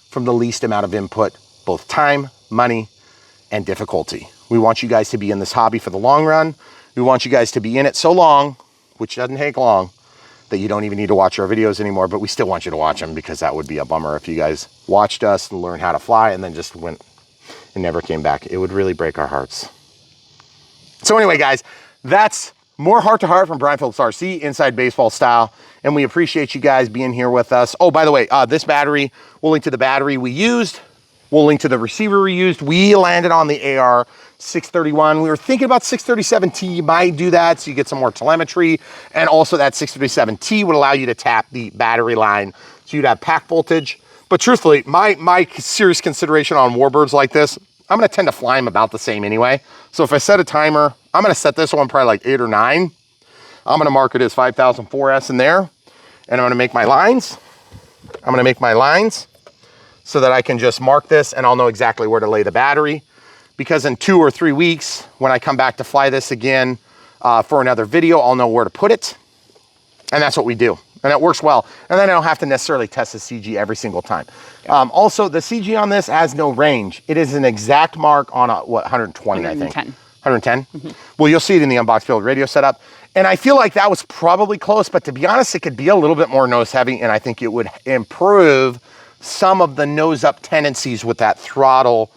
from the least amount of input, both time, money, and difficulty. We want you guys to be in this hobby for the long run. We want you guys to be in it so long, which doesn't take long, that you don't even need to watch our videos anymore, but we still want you to watch them because that would be a bummer if you guys watched us and learned how to fly and then just went and never came back. It would really break our hearts. So anyway, guys, that's more Heart to Heart from Brian Phillips RC, inside baseball style. And we appreciate you guys being here with us. Oh, by the way, this battery, we'll link to the battery we used. We'll link to the receiver we used. We landed on the AR 631. We were thinking about 637T. You might do that so you get some more telemetry. And also that 637T would allow you to tap the battery line so you'd have pack voltage. But truthfully, my serious consideration on warbirds like this, I'm gonna tend to fly them about the same anyway. So if I set a timer, I'm gonna set this one probably like 8 or 9. I'm gonna mark it as 5004S in there. And I'm gonna make my lines. I'm gonna make my lines so that I can just mark this and I'll know exactly where to lay the battery. Because in 2 or 3 weeks, when I come back to fly this again for another video, I'll know where to put it. And that's what we do. And it works well. And then I don't have to necessarily test the CG every single time. Also, the CG on this has no range. It is an exact mark on a, what, 120, 110. I think. 110? Mm-hmm. Well, you'll see it in the unbox build radio setup. And I feel like that was probably close, but to be honest, it could be a little bit more nose heavy, and I think it would improve some of the nose up tendencies with that throttle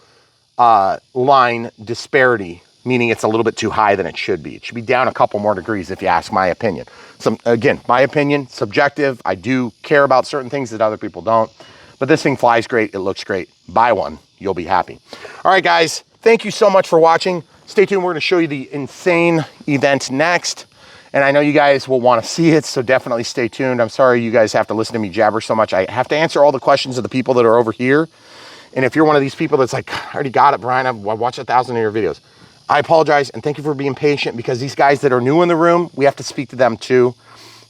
line disparity, meaning it's a little bit too high than it should be. It should be down a couple more degrees if you ask my opinion. So again, my opinion, subjective. I do care about certain things that other people don't, but this thing flies great. It looks great. Buy one, you'll be happy. All right, guys, thank you so much for watching. Stay tuned. We're going to show you the insane event next. And I know you guys will want to see it, so definitely stay tuned. I'm sorry you guys have to listen to me jabber so much. I have to answer all the questions of the people that are over here. And if you're one of these people that's like, I already got it, Brian, I've watched 1,000 of your videos. I apologize, and thank you for being patient, because these guys that are new in the room, we have to speak to them too.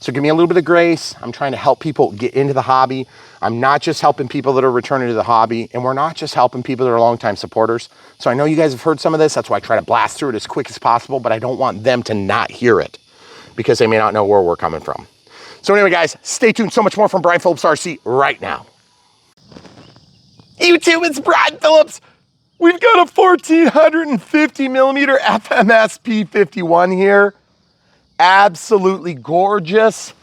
So give me a little bit of grace. I'm trying to help people get into the hobby. I'm not just helping people that are returning to the hobby, and we're not just helping people that are longtime supporters. So I know you guys have heard some of this. That's why I try to blast through it as quick as possible, but I don't want them to not hear it, because they may not know where we're coming from. So anyway, guys, stay tuned. So much more from Brian Phillips RC right now. YouTube, it's Brian Phillips. We've got a 1450 millimeter FMS P-51 here. Absolutely gorgeous.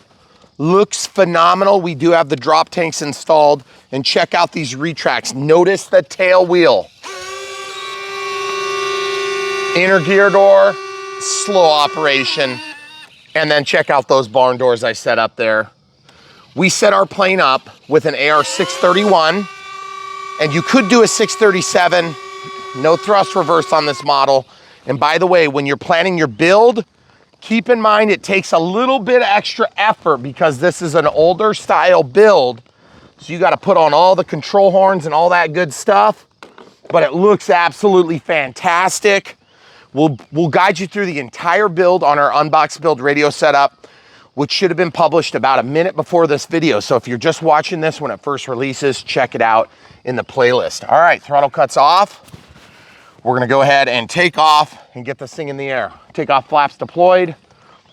Looks phenomenal. We do have the drop tanks installed. And check out these retracts. Notice the tail wheel. Inner gear door, slow operation. And then check out those barn doors I set up there. We set our plane up with an AR 631, and you could do a 637, no thrust reverse on this model. And by the way, when you're planning your build, keep in mind it takes a little bit extra effort because this is an older style build. So you got to put on all the control horns and all that good stuff, but it looks absolutely fantastic. We'll guide you through the entire build on our unbox build radio setup, which should have been published about a minute before this video. So if you're just watching this when it first releases, check it out in the playlist. All right, throttle cuts off. We're gonna go ahead and take off and get this thing in the air. Takeoff flaps deployed.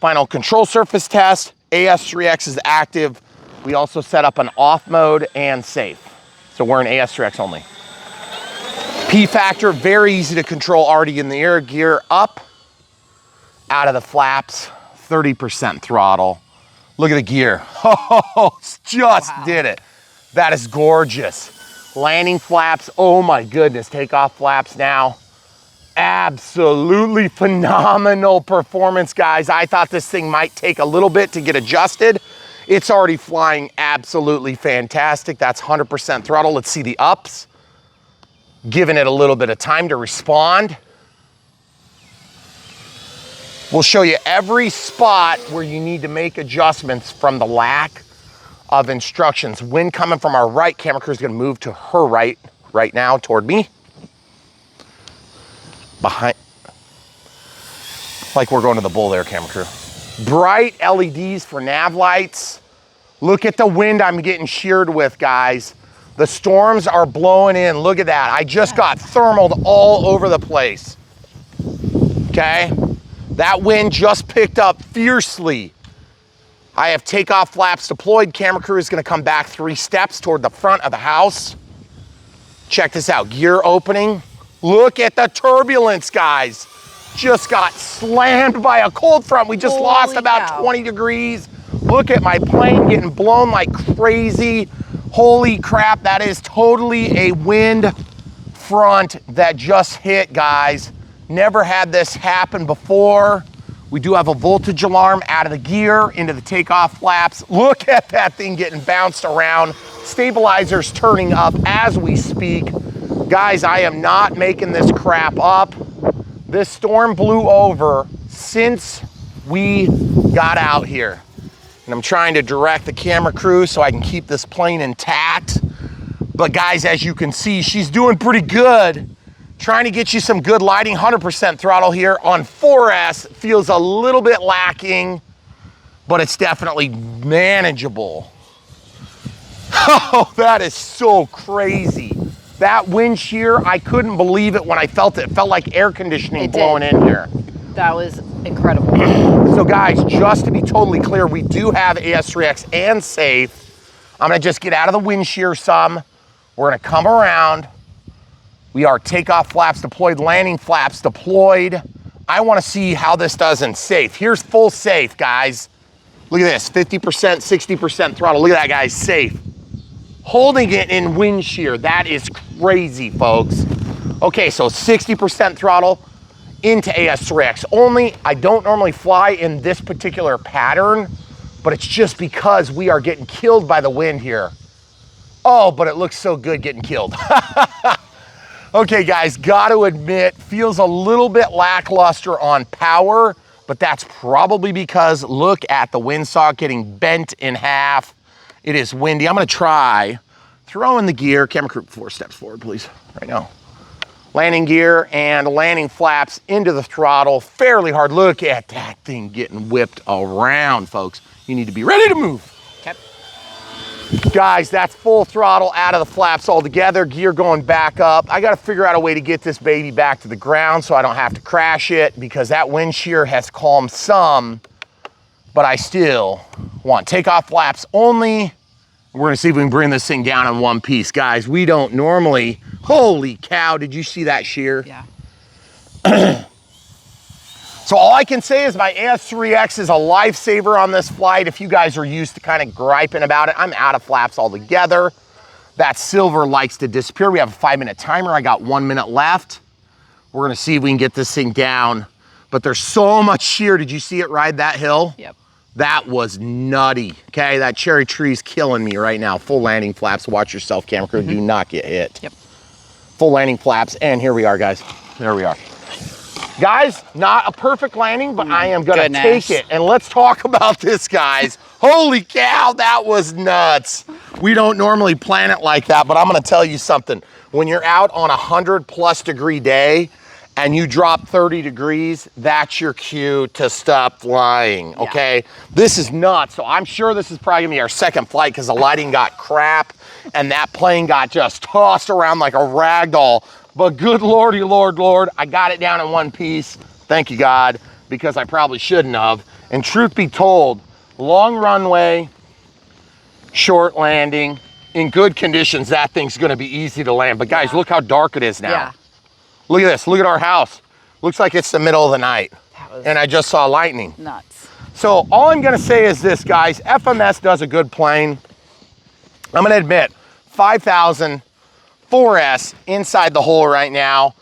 Final control surface test. AS3X is active. We also set up an off mode and safe. So we're in AS3X only. P factor, very easy to control, already in the air. Gear up, out of the flaps, 30% throttle. Look at the gear. Oh, just did it. That is gorgeous. Landing flaps, oh my goodness, takeoff flaps now. Absolutely phenomenal performance, guys. I thought this thing might take a little bit to get adjusted. It's already flying absolutely fantastic. That's 100% throttle. Let's see the ups. Giving it a little bit of time to respond. We'll show you every spot where you need to make adjustments from the lack of instructions. Wind coming from our right, camera crew is gonna move to her right now toward me. Behind, like we're going to the bull there, camera crew. Bright LEDs for nav lights. Look at the wind I'm getting sheared with, guys. The storms are blowing in, look at that. I just got thermaled all over the place, okay? That wind just picked up fiercely. I have takeoff flaps deployed. Camera crew is gonna come back 3 steps toward the front of the house. Check this out, gear opening. Look at the turbulence, guys. Just got slammed by a cold front. We just lost about 20 degrees. Look at my plane getting blown like crazy. Holy crap, that is totally a wind front that just hit, guys. Never had this happen before. We do have a voltage alarm out of the gear into the takeoff flaps. Look at that thing getting bounced around. Stabilizers turning up as we speak. Guys, I am not making this crap up. This storm blew over since we got out here. And I'm trying to direct the camera crew so I can keep this plane intact. But guys, as you can see, she's doing pretty good. Trying to get you some good lighting, 100% throttle here on 4S. Feels a little bit lacking, but it's definitely manageable. Oh, that is so crazy. That wind shear, I couldn't believe it when I felt it. It felt like air conditioning blowing in here. That was incredible. So guys, just to be totally clear, we do have AS3X and safe. I'm gonna just get out of the wind shear some. We're gonna come around. We are takeoff flaps deployed, landing flaps deployed. I wanna see how this does in safe. Here's full safe, guys. Look at this, 50%, 60% throttle. Look at that, guys, safe. Holding it in wind shear, that is crazy, folks. Okay, so 60% throttle into AS3X only. I don't normally fly in this particular pattern, but it's just because we are getting killed by the wind here. Oh, but it looks so good getting killed. Okay, guys, gotta admit, feels a little bit lackluster on power, but that's probably because look at the windsock getting bent in half. It is windy. I'm gonna try throwing the gear. Camera crew 4 steps forward, please, right now. Landing gear and landing flaps into the throttle fairly hard. Look at that thing getting whipped around, folks. You need to be ready to move. Okay. Guys, that's full throttle out of the flaps altogether. Gear going back up. I gotta figure out a way to get this baby back to the ground so I don't have to crash it because that wind shear has calmed some, but I still want takeoff flaps only. We're gonna see if we can bring this thing down in one piece. Guys, we don't normally, holy cow, did you see that shear? Yeah. So all I can say is my AS3X is a lifesaver on this flight. If you guys are used to kind of griping about it, I'm out of flaps altogether. That silver likes to disappear. We have a 5-minute timer. I got 1 minute left. We're gonna see if we can get this thing down, but there's so much shear. Did you see it ride that hill? Yep. That was nutty, okay? That cherry tree's killing me right now. Full landing flaps, watch yourself, camera crew, do not get hit. Yep. Full landing flaps, and here we are, guys. There we are. Guys, not a perfect landing, but I am gonna take it. And let's talk about this, guys. Holy cow, that was nuts. We don't normally plan it like that, but I'm gonna tell you something. When you're out on a 100+ degree day, and you drop 30 degrees, that's your cue to stop flying, okay? Yeah. This is nuts, so I'm sure this is probably gonna be our second flight because the lighting got crap and that plane got just tossed around like a rag doll. But good Lordy, Lord, I got it down in one piece. Thank you, God, because I probably shouldn't have. And truth be told, long runway, short landing, in good conditions, that thing's gonna be easy to land. But guys, look how dark it is now. Yeah. Look at this, look at our house. Looks like it's the middle of the night. And I just saw lightning. Nuts. So all I'm gonna say is this, guys, FMS does a good plane. I'm gonna admit, 5,000 4S inside the hole right now.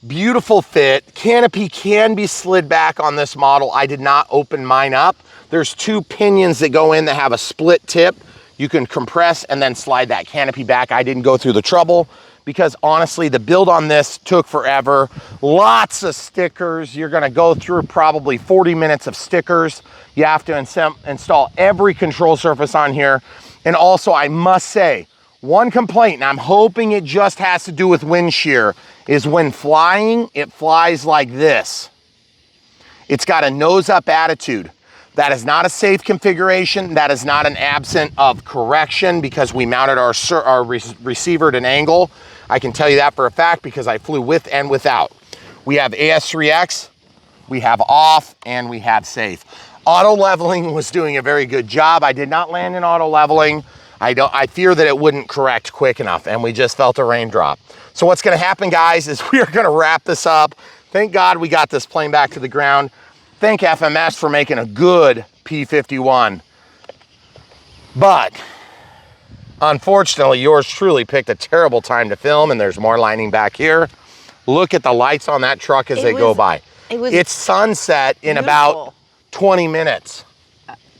Beautiful fit. Canopy can be slid back on this model. I did not open mine up. There's two pinions that go in that have a split tip. You can compress and then slide that canopy back. I didn't go through the trouble because honestly, the build on this took forever. Lots of stickers. You're gonna go through probably 40 minutes of stickers. You have to install every control surface on here. And also, I must say, one complaint, and I'm hoping it just has to do with wind shear, is when flying, it flies like this. It's got a nose up attitude. That is not a safe configuration. That is not an absent of correction because we mounted our receiver at an angle. I can tell you that for a fact because I flew with and without. We have AS3X, we have off, and we have safe. Auto leveling was doing a very good job. I did not land in auto leveling. I fear that it wouldn't correct quick enough, and we just felt a raindrop. So what's gonna happen, guys, is we are gonna wrap this up. Thank God we got this plane back to the ground. Thank FMS for making a good P-51. But unfortunately, yours truly picked a terrible time to film, and there's more lining back here. Look at the lights on that truck as they go by. It's sunset in about 20 minutes.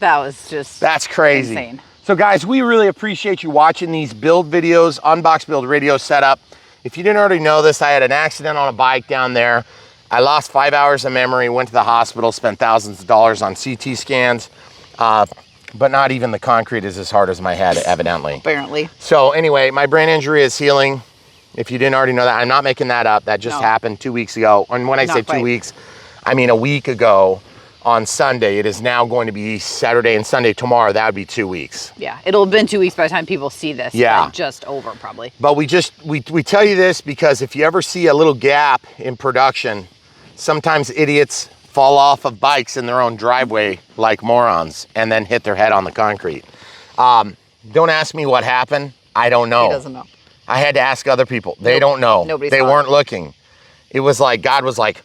That was just That's crazy. insane. So guys, we really appreciate you watching these build videos, unbox build radio setup. If you didn't already know this, I had an accident on a bike down there. I lost 5 hours of memory, went to the hospital, spent thousands of dollars on CT scans, but not even the concrete is as hard as my head, evidently. Apparently. So anyway, my brain injury is healing. If you didn't already know that, I'm not making that up. That just happened 2 weeks ago. And when I say 2 weeks, I mean a week ago on Sunday. It is now going to be Saturday and Sunday tomorrow. That would be 2 weeks. Yeah, it'll have been 2 weeks by the time people see this. Yeah. Like just over probably. But we tell you this because if you ever see a little gap in production, sometimes idiots fall off of bikes in their own driveway like morons and then hit their head on the concrete. Don't ask me what happened. I don't know. He doesn't know. I had to ask other people. They don't know. They weren't looking. It was like, God was like,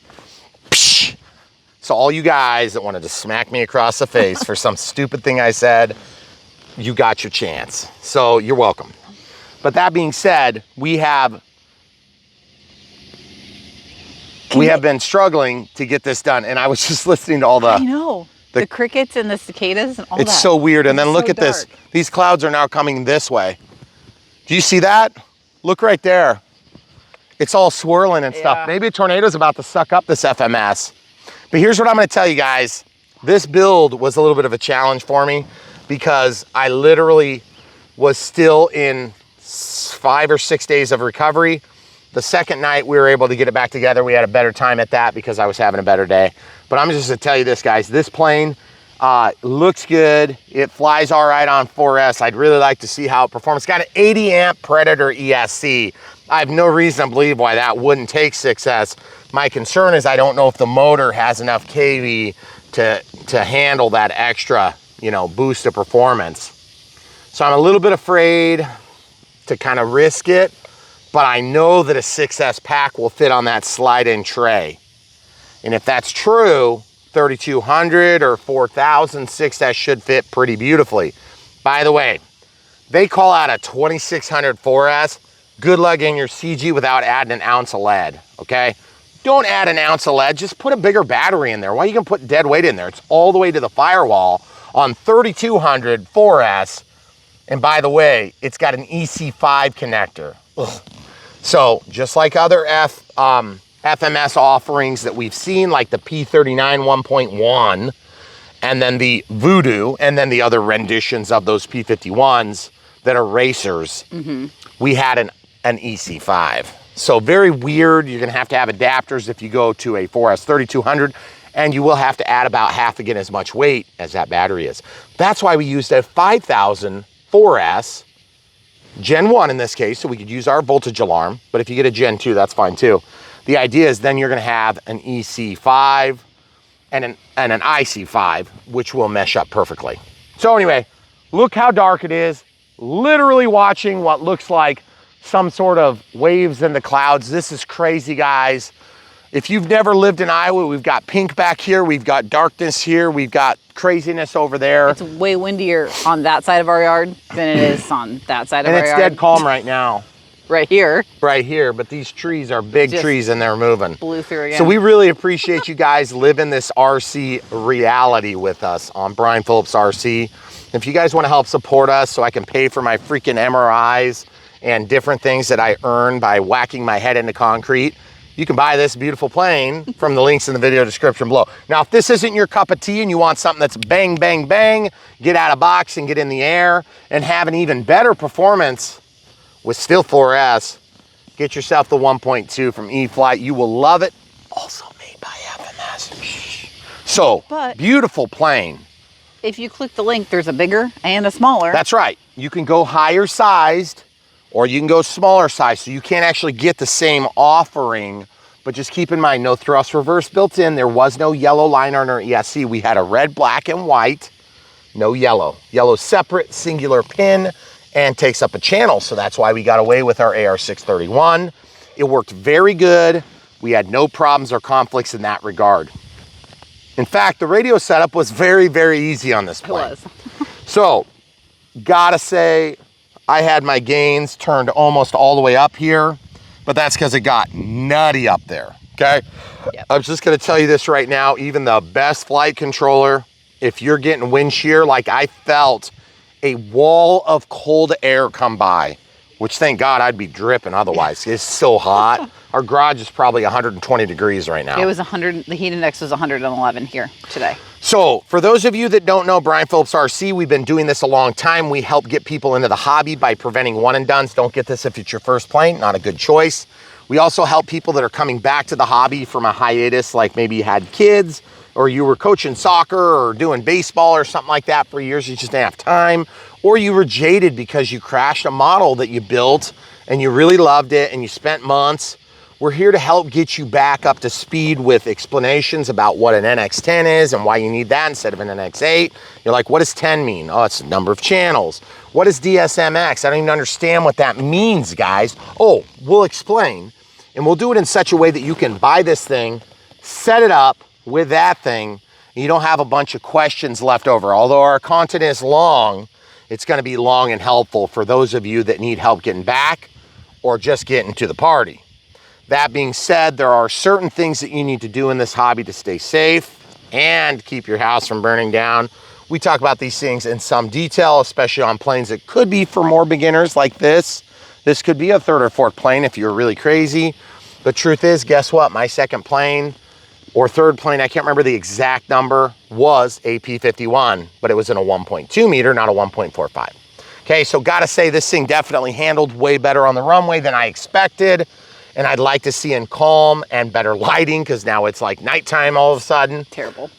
psh. So all you guys that wanted to smack me across the face for some stupid thing I said, you got your chance. So you're welcome. But that being said, we have been struggling to get this done. And I was just listening to all the... I know. The crickets and the cicadas and all that. It's so weird. And then look at this. These clouds are now coming this way. Do you see that? Look right there. It's all swirling and stuff. Maybe a tornado's about to suck up this FMS. But here's what I'm gonna tell you guys. This build was a little bit of a challenge for me because I literally was still in 5 or 6 days of recovery. The second night we were able to get it back together. We had a better time at that because I was having a better day. But I'm just gonna tell you this, guys. This plane looks good. It flies all right on 4S. I'd really like to see how it performs. It's got an 80 amp Predator ESC. I have no reason to believe why that wouldn't take 6S. My concern is I don't know if the motor has enough kV to handle that extra, boost of performance. So I'm a little bit afraid to kind of risk it, but I know that a 6S pack will fit on that slide-in tray. And if that's true, 3200 or 4000 6S should fit pretty beautifully. By the way, they call out a 2600 4S. Good luck in your CG without adding an ounce of lead, okay? Don't add an ounce of lead, just put a bigger battery in there. Why are you gonna put dead weight in there? It's all the way to the firewall on 3200 4S. And by the way, it's got an EC5 connector. Ugh. So just like other FMS offerings that we've seen, like the P39 1.1, and then the Voodoo, and then the other renditions of those P51s that are racers, we had an EC5. So very weird. You're gonna have to have adapters if you go to a 4S 3200, and you will have to add about half again as much weight as that battery is. That's why we used a 5000 4S Gen 1 in this case, so we could use our voltage alarm, but if you get a Gen 2, that's fine too. The idea is then you're gonna have an EC5 and an IC5, which will mesh up perfectly. So anyway, look how dark it is. Literally watching what looks like some sort of waves in the clouds. This is crazy, guys. If you've never lived in Iowa, we've got pink back here, we've got darkness here, we've got craziness over there. It's way windier on that side of our yard than it is on that side of our yard. And it's dead calm right now. Right here. Right here, but these trees are big trees and they're moving. Blew through again. So we really appreciate you guys living this RC reality with us on Brian Phillips RC. If you guys want to help support us so I can pay for my freaking MRIs and different things that I earn by whacking my head into concrete, you can buy this beautiful plane from the links in the video description below. Now, if this isn't your cup of tea and you want something that's bang, bang, bang, get out of box and get in the air and have an even better performance with Steel 4S, get yourself the 1.2 from E-Flight. You will love it. Also made by FMS. So, beautiful plane. If you click the link, there's a bigger and a smaller. That's right. You can go higher sized or you can go smaller size, so you can't actually get the same offering, but just keep in mind, no thrust reverse built in. There was no yellow liner on our ESC. We had a red, black, and white, no yellow. Yellow separate, singular pin, and takes up a channel, so that's why we got away with our AR631. It worked very good. We had no problems or conflicts in that regard. In fact, the radio setup was very, very easy on this plane. It was. So, gotta say, I had my gains turned almost all the way up here, but that's because it got nutty up there, okay? Yep. I'm just gonna tell you this right now, even the best flight controller, if you're getting wind shear, like I felt a wall of cold air come by, which thank God I'd be dripping otherwise. It's so hot. Our garage is probably 120 degrees right now. It was 100, the heat index was 111 here today. So for those of you that don't know Brian Phillips RC, we've been doing this a long time. We help get people into the hobby by preventing one and dones. Don't get this if it's your first plane, not a good choice. We also help people that are coming back to the hobby from a hiatus, like maybe you had kids or you were coaching soccer or doing baseball or something like that for years, you just didn't have time, or you were jaded because you crashed a model that you built and you really loved it and you spent months. We're here to help get you back up to speed with explanations about what an NX10 is and why you need that instead of an NX8. You're like, what does 10 mean? Oh, it's the number of channels. What is DSMX? I don't even understand what that means, guys. Oh, we'll explain. And we'll do it in such a way that you can buy this thing, set it up with that thing, and you don't have a bunch of questions left over. Although our content is long, it's gonna be long and helpful for those of you that need help getting back or just getting to the party. That being said, there are certain things that you need to do in this hobby to stay safe and keep your house from burning down. We talk about these things in some detail, especially on planes that could be for more beginners like this. This could be a third or fourth plane if you're really crazy. The truth is, guess what? My second plane or third plane, I can't remember the exact number, was a P-51, but it was in a 1.2 meter, not a 1.45. Okay, so gotta say this thing definitely handled way better on the runway than I expected. And I'd like to see in calm and better lighting, because now it's like nighttime all of a sudden. Terrible.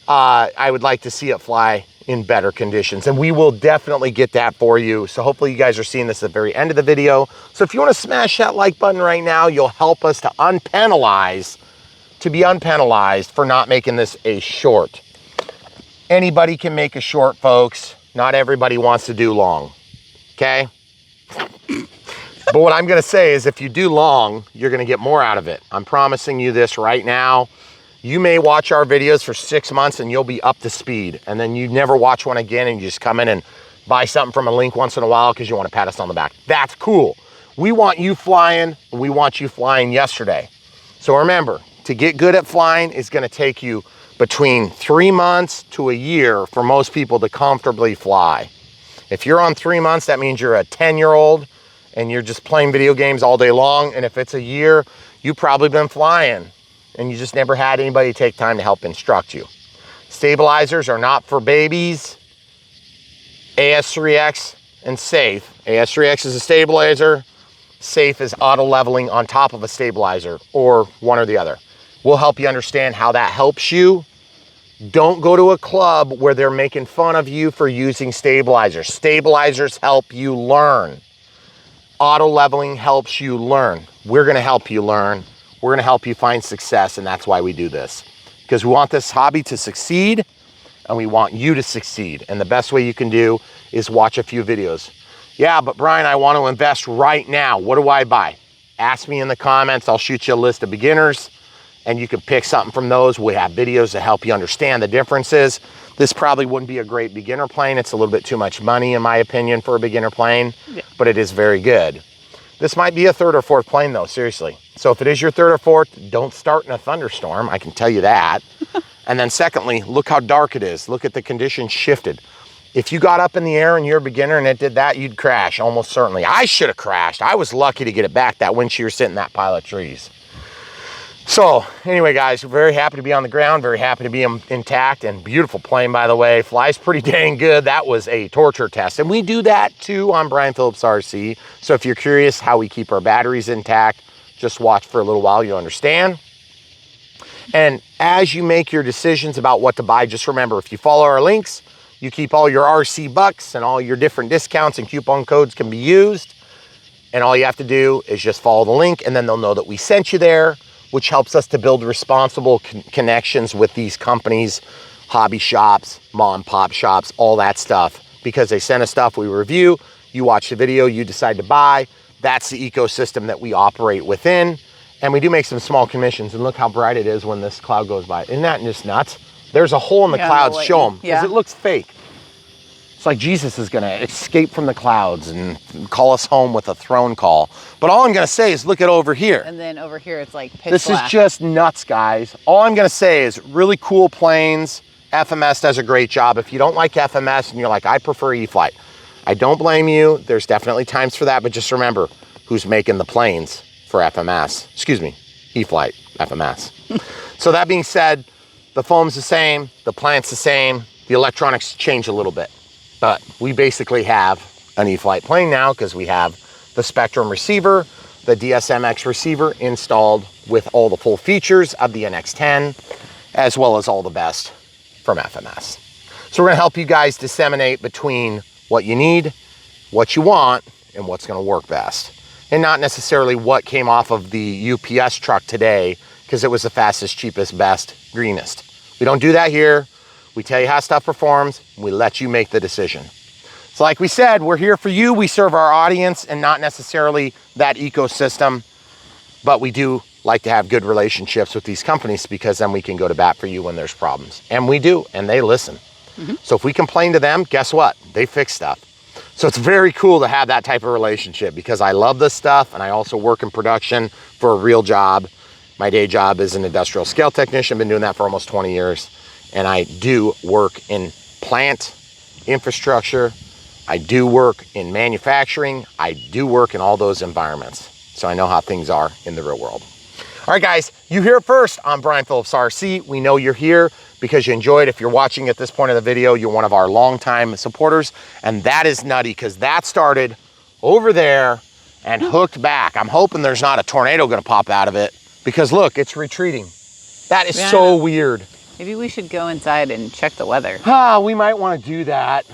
I would like to see it fly in better conditions, and we will definitely get that for you. So hopefully you guys are seeing this at the very end of the video. So if you want to smash that like button right now, you'll help us to be unpenalized for not making this a short. Anybody can make a short, folks. Not everybody wants to do long, okay? But what I'm gonna say is if you do long, you're gonna get more out of it. I'm promising you this right now. You may watch our videos for 6 months and you'll be up to speed. And then you never watch one again and you just come in and buy something from a link once in a while because you wanna pat us on the back. That's cool. We want you flying, and we want you flying yesterday. So remember, to get good at flying is gonna take you between 3 months to a year for most people to comfortably fly. If you're on 3 months, that means you're a 10-year-old and you're just playing video games all day long. And if it's a year, you've probably been flying and you just never had anybody take time to help instruct you. Stabilizers are not for babies. AS3X and Safe. AS3X is a stabilizer. Safe is auto leveling on top of a stabilizer, or one or the other. We'll help you understand how that helps you. Don't go to a club where they're making fun of you for using stabilizers. Stabilizers help you learn. Auto leveling helps you learn. We're gonna help you learn. We're gonna help you find success, and that's why we do this. Because we want this hobby to succeed, and we want you to succeed. And the best way you can do is watch a few videos. Yeah, but Brian, I want to invest right now. What do I buy? Ask me in the comments. I'll shoot you a list of beginners, and you can pick something from those. We have videos to help you understand the differences. This probably wouldn't be a great beginner plane. It's a little bit too much money, in my opinion, for a beginner plane, but it is very good. This might be a third or fourth plane though, seriously. So if it is your third or fourth, don't start in a thunderstorm, I can tell you that. And then secondly, look how dark it is. Look at the conditions shifted. If you got up in the air and you're a beginner and it did that, you'd crash, almost certainly. I should have crashed. I was lucky to get it back that wind shear sitting in that pile of trees. So anyway, guys, we're very happy to be on the ground, very happy to be intact, and beautiful plane, by the way. Flies pretty dang good. That was a torture test. And we do that too on Brian Phillips RC. So if you're curious how we keep our batteries intact, just watch for a little while, you'll understand. And as you make your decisions about what to buy, just remember, if you follow our links, you keep all your RC bucks, and all your different discounts and coupon codes can be used. And all you have to do is just follow the link, and then they'll know that we sent you there, which helps us to build responsible connections with these companies, hobby shops, mom and pop shops, all that stuff. Because they send us stuff, we review, you watch the video, you decide to buy. That's the ecosystem that we operate within. And we do make some small commissions, and look how bright it is when this cloud goes by. Isn't that just nuts? There's a hole in the clouds, show them, because it looks fake. It's like Jesus is gonna escape from the clouds and call us home with a throne call. But all I'm gonna say is look at over here. And then over here it's like pitch This black. is just nuts, guys. All I'm gonna say is really cool planes. FMS does a great job. If you don't like FMS and you're like, I prefer E-flite, I don't blame you. There's definitely times for that, but just remember who's making the planes for FMS. Excuse me, E-flite, FMS. So that being said, the foam's the same, the plant's the same, the electronics change a little bit. But we basically have an E-flite plane now because we have the Spectrum receiver, the DSMX receiver installed with all the full features of the NX10, as well as all the best from FMS. So we're gonna help you guys disseminate between what you need, what you want, and what's gonna work best. And not necessarily what came off of the UPS truck today, because it was the fastest, cheapest, best, greenest. We don't do that here. We tell you how stuff performs, and we let you make the decision. So like we said, we're here for you. We serve our audience and not necessarily that ecosystem, but we do like to have good relationships with these companies because then we can go to bat for you when there's problems. And we do, and they listen. So if we complain to them, guess what? They fix stuff. So it's very cool to have that type of relationship because I love this stuff, and I also work in production for a real job. My day job is an industrial scale technician. Been doing that for almost 20 years. And I do work in plant infrastructure. I do work in manufacturing. I do work in all those environments. So I know how things are in the real world. All right, guys, you hear it first on Brian Phillips RC. We know you're here because you enjoyed. If you're watching at this point of the video, you're one of our longtime supporters. And that is nutty because that started over there and hooked back. I'm hoping there's not a tornado gonna pop out of it because look, it's retreating. That is so weird. Maybe we should go inside and check the weather. We might want to do that.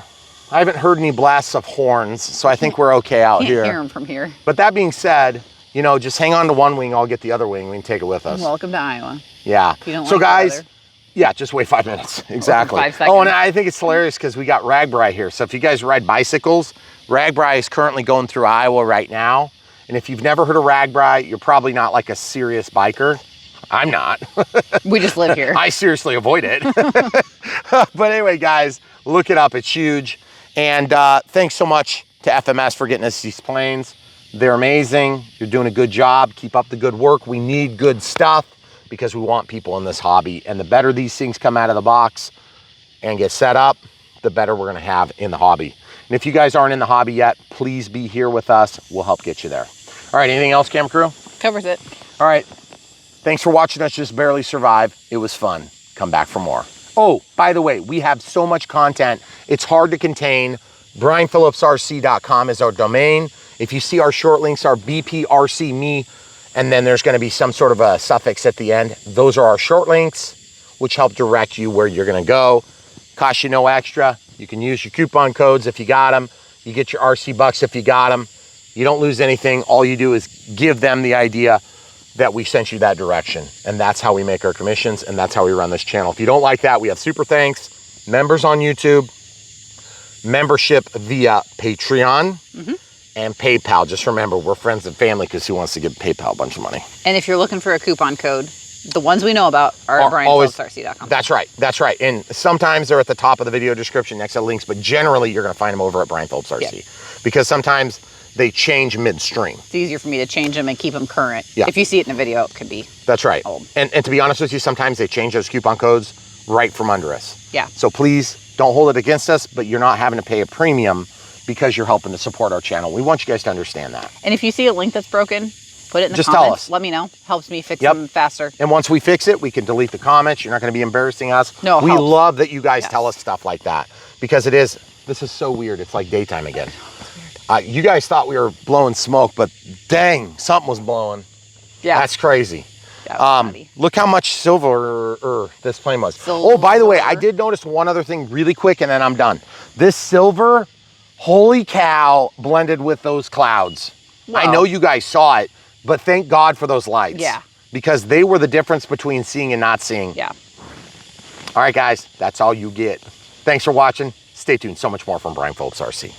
I haven't heard any blasts of horns, so I think we're okay out here. Can't hear them from here. But that being said, you know, just hang on to one wing, I'll get the other wing, we can take it with us. Welcome to Iowa. Yeah. If you don't so like guys, the weather. yeah, just wait 5 minutes. Exactly. 5 seconds. Oh, and I think it's hilarious because we got Ragbri here. So if you guys ride bicycles, Ragbri is currently going through Iowa right now. And if you've never heard of Ragbri, you're probably not like a serious biker. I'm not. We just live here. I seriously avoid it. But anyway, guys, look it up. It's huge. And thanks so much to FMS for getting us these planes. They're amazing. You're doing a good job. Keep up the good work. We need good stuff because we want people in this hobby. And the better these things come out of the box and get set up, the better we're going to have in the hobby. And if you guys aren't in the hobby yet, please be here with us. We'll help get you there. All right, anything else, Cam Crew? Covers it. All right. Thanks for watching us just barely survive. It was fun. Come back for more. Oh, by the way, we have so much content. It's hard to contain. BrianPhillipsRC.com is our domain. If you see our short links are BPRCme, and then there's going to be some sort of a suffix at the end. Those are our short links, which help direct you where you're going to go. Cost you no extra. You can use your coupon codes if you got them. You get your RC bucks if you got them. You don't lose anything. All you do is give them the idea that we sent you that direction. And that's how we make our commissions, and that's how we run this channel. If you don't like that, we have super thanks, members on YouTube, membership via Patreon, and PayPal. Just remember, we're friends and family, because who wants to give PayPal a bunch of money? And if you're looking for a coupon code, the ones we know about are at BrianPhillipsRC.com. That's right. That's right. And sometimes they're at the top of the video description next to links, but generally you're going to find them over at Brian Phillips RC, because sometimes they change midstream. It's easier for me to change them and keep them current. Yeah. If you see it in a video, it could be That's right. old. And to be honest with you, sometimes they change those coupon codes right from under us. Yeah. So please don't hold it against us, but you're not having to pay a premium because you're helping to support our channel. We want you guys to understand that. And if you see a link that's broken, put it in the Just comments. tell us. Let me know. Helps me fix them faster. And once we fix it, we can delete the comments. You're not going to be embarrassing us. No, it we helps. love that you guys tell us stuff like that, because this is so weird. It's like daytime again. You guys thought we were blowing smoke, but dang, something was blowing. Yeah. That's crazy. Yeah, Look how much silver this plane was. Oh, by the way, I did notice one other thing really quick, and then I'm done. This silver, holy cow, blended with those clouds. Wow. I know you guys saw it, but thank God for those lights. Yeah. Because they were the difference between seeing and not seeing. Yeah. All right, guys, that's all you get. Thanks for watching. Stay tuned. So much more from Brian Phillips RC.